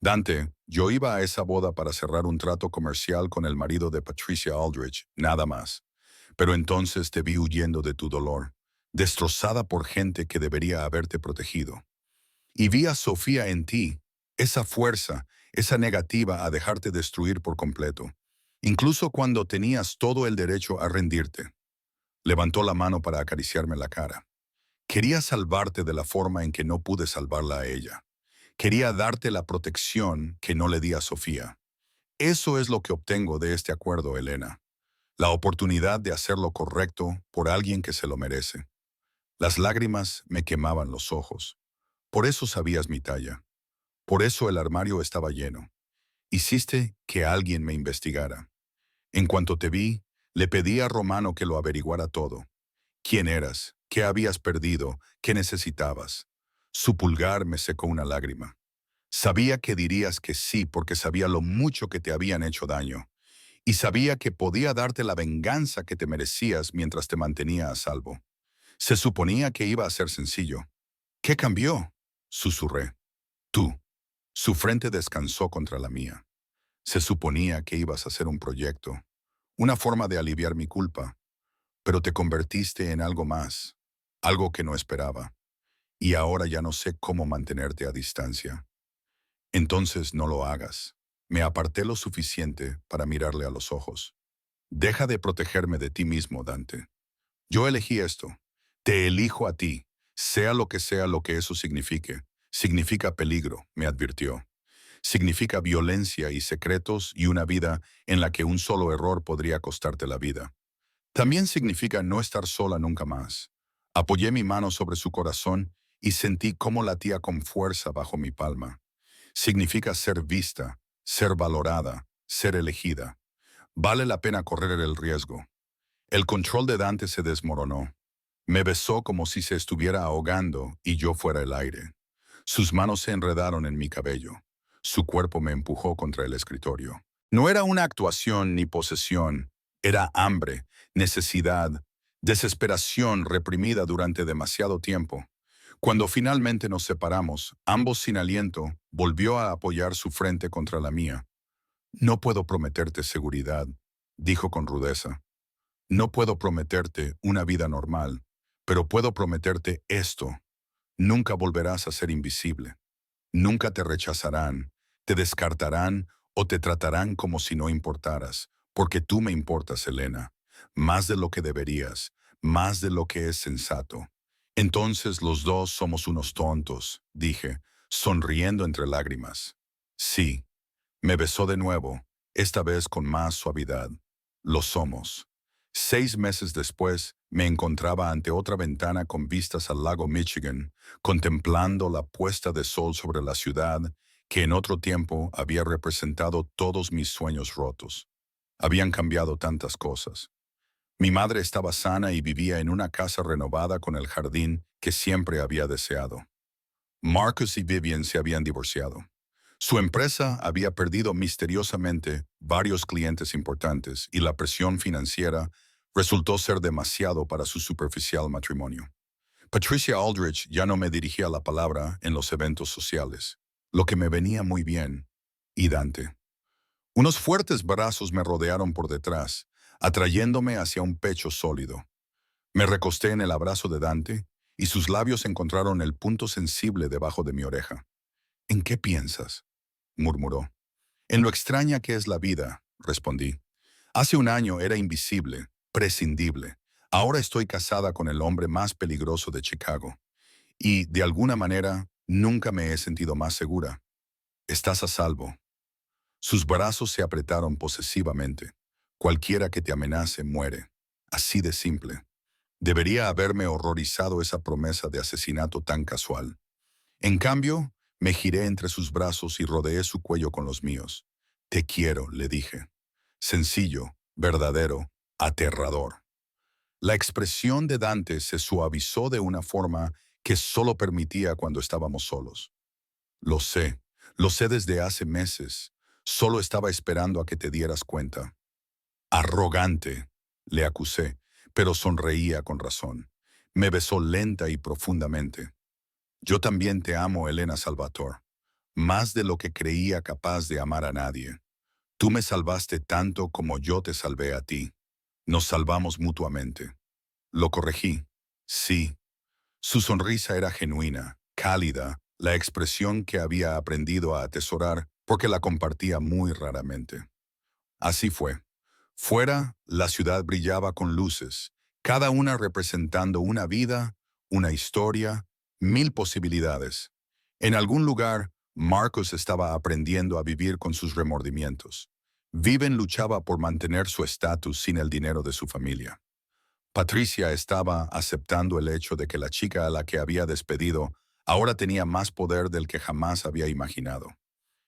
«Dante, yo iba a esa boda para cerrar un trato comercial con el marido de Patricia Aldrich, nada más. Pero entonces te vi huyendo de tu dolor, destrozada por gente que debería haberte protegido. Y vi a Sofía en ti, esa fuerza, esa negativa a dejarte destruir por completo, incluso cuando tenías todo el derecho a rendirte. Levantó la mano para acariciarme la cara. Quería salvarte de la forma en que no pude salvarla a ella. Quería darte la protección que no le di a Sofía. Eso es lo que obtengo de este acuerdo, Elena. La oportunidad de hacer lo correcto por alguien que se lo merece. Las lágrimas me quemaban los ojos. Por eso sabías mi talla. Por eso el armario estaba lleno. Hiciste que alguien me investigara. En cuanto te vi, le pedí a Romano que lo averiguara todo. ¿Quién eras? ¿Qué habías perdido? ¿Qué necesitabas? Su pulgar me secó una lágrima. Sabía que dirías que sí porque sabía lo mucho que te habían hecho daño. Y sabía que podía darte la venganza que te merecías mientras te mantenía a salvo. Se suponía que iba a ser sencillo. ¿Qué cambió? Susurré. Tú. Su frente descansó contra la mía. Se suponía que ibas a hacer un proyecto, una forma de aliviar mi culpa, pero te convertiste en algo más, algo que no esperaba, y ahora ya no sé cómo mantenerte a distancia. Entonces no lo hagas. Me aparté lo suficiente para mirarle a los ojos. Deja de protegerme de ti mismo, Dante. Yo elegí esto. Te elijo a ti, sea lo que eso signifique. Significa peligro, me advirtió. Significa violencia y secretos y una vida en la que un solo error podría costarte la vida. También significa no estar sola nunca más. Apoyé mi mano sobre su corazón y sentí cómo latía con fuerza bajo mi palma. Significa ser vista, ser valorada, ser elegida. Vale la pena correr el riesgo. El control de Dante se desmoronó. Me besó como si se estuviera ahogando y yo fuera el aire. Sus manos se enredaron en mi cabello. Su cuerpo me empujó contra el escritorio. No era una actuación ni posesión. Era hambre, necesidad, desesperación reprimida durante demasiado tiempo. Cuando finalmente nos separamos, ambos sin aliento, volvió a apoyar su frente contra la mía. No puedo prometerte seguridad, dijo con rudeza. No puedo prometerte una vida normal, pero puedo prometerte esto. Nunca volverás a ser invisible. Nunca te rechazarán, te descartarán o te tratarán como si no importaras, porque tú me importas, Elena, más de lo que deberías, más de lo que es sensato. Entonces los dos somos unos tontos, dije, sonriendo entre lágrimas. Sí, me besó de nuevo, esta vez con más suavidad. Lo somos. 6 meses después, me encontraba ante otra ventana con vistas al lago Michigan, contemplando la puesta de sol sobre la ciudad que en otro tiempo había representado todos mis sueños rotos. Habían cambiado tantas cosas. Mi madre estaba sana y vivía en una casa renovada con el jardín que siempre había deseado. Marcus y Vivian se habían divorciado. Su empresa había perdido misteriosamente varios clientes importantes y la presión financiera resultó ser demasiado para su superficial matrimonio. Patricia Aldrich ya no me dirigía la palabra en los eventos sociales, lo que me venía muy bien, y Dante. Unos fuertes brazos me rodearon por detrás, atrayéndome hacia un pecho sólido. Me recosté en el abrazo de Dante y sus labios encontraron el punto sensible debajo de mi oreja. ¿En qué piensas?, murmuró. En lo extraña que es la vida, respondí. Hace un año era invisible, prescindible. Ahora estoy casada con el hombre más peligroso de Chicago. Y, de alguna manera, nunca me he sentido más segura. Estás a salvo. Sus brazos se apretaron posesivamente. Cualquiera que te amenace muere. Así de simple. Debería haberme horrorizado esa promesa de asesinato tan casual. En cambio, me giré entre sus brazos y rodeé su cuello con los míos. Te quiero, le dije. Sencillo, verdadero, aterrador. La expresión de Dante se suavizó de una forma que solo permitía cuando estábamos solos. Lo sé desde hace meses. Solo estaba esperando a que te dieras cuenta. Arrogante, le acusé, pero sonreía con razón. Me besó lenta y profundamente. Yo también te amo, Elena Salvatore, más de lo que creía capaz de amar a nadie. Tú me salvaste tanto como yo te salvé a ti. Nos salvamos mutuamente. Lo corregí. Sí. Su sonrisa era genuina, cálida, la expresión que había aprendido a atesorar porque la compartía muy raramente. Así fue. Fuera, la ciudad brillaba con luces, cada una representando una vida, una historia, mil posibilidades. En algún lugar, Marcus estaba aprendiendo a vivir con sus remordimientos. Viven luchaba por mantener su estatus sin el dinero de su familia. Patricia estaba aceptando el hecho de que la chica a la que había despedido ahora tenía más poder del que jamás había imaginado.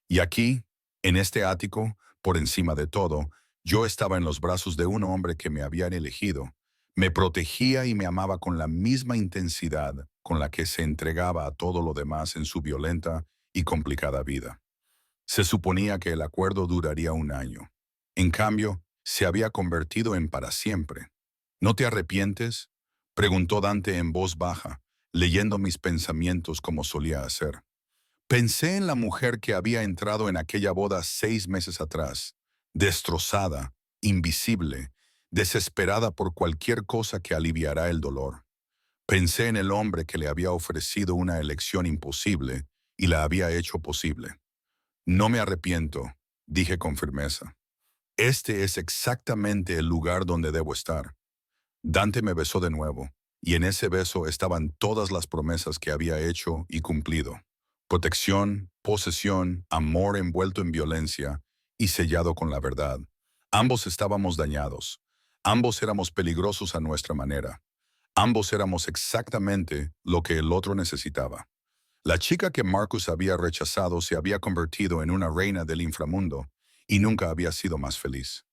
Y aquí, en este ático, por encima de todo, yo estaba en los brazos de un hombre que me había elegido. Me protegía y me amaba con la misma intensidad con la que se entregaba a todo lo demás en su violenta y complicada vida. Se suponía que el acuerdo duraría un año. En cambio, se había convertido en para siempre. ¿No te arrepientes?, preguntó Dante en voz baja, leyendo mis pensamientos como solía hacer. Pensé en la mujer que había entrado en aquella boda 6 meses atrás, destrozada, invisible, desesperada por cualquier cosa que aliviara el dolor. Pensé en el hombre que le había ofrecido una elección imposible y la había hecho posible. No me arrepiento, dije con firmeza. Este es exactamente el lugar donde debo estar. Dante me besó de nuevo, y en ese beso estaban todas las promesas que había hecho y cumplido. Protección, posesión, amor envuelto en violencia y sellado con la verdad. Ambos estábamos dañados. Ambos éramos peligrosos a nuestra manera. Ambos éramos exactamente lo que el otro necesitaba. La chica que Marcus había rechazado se había convertido en una reina del inframundo y nunca había sido más feliz.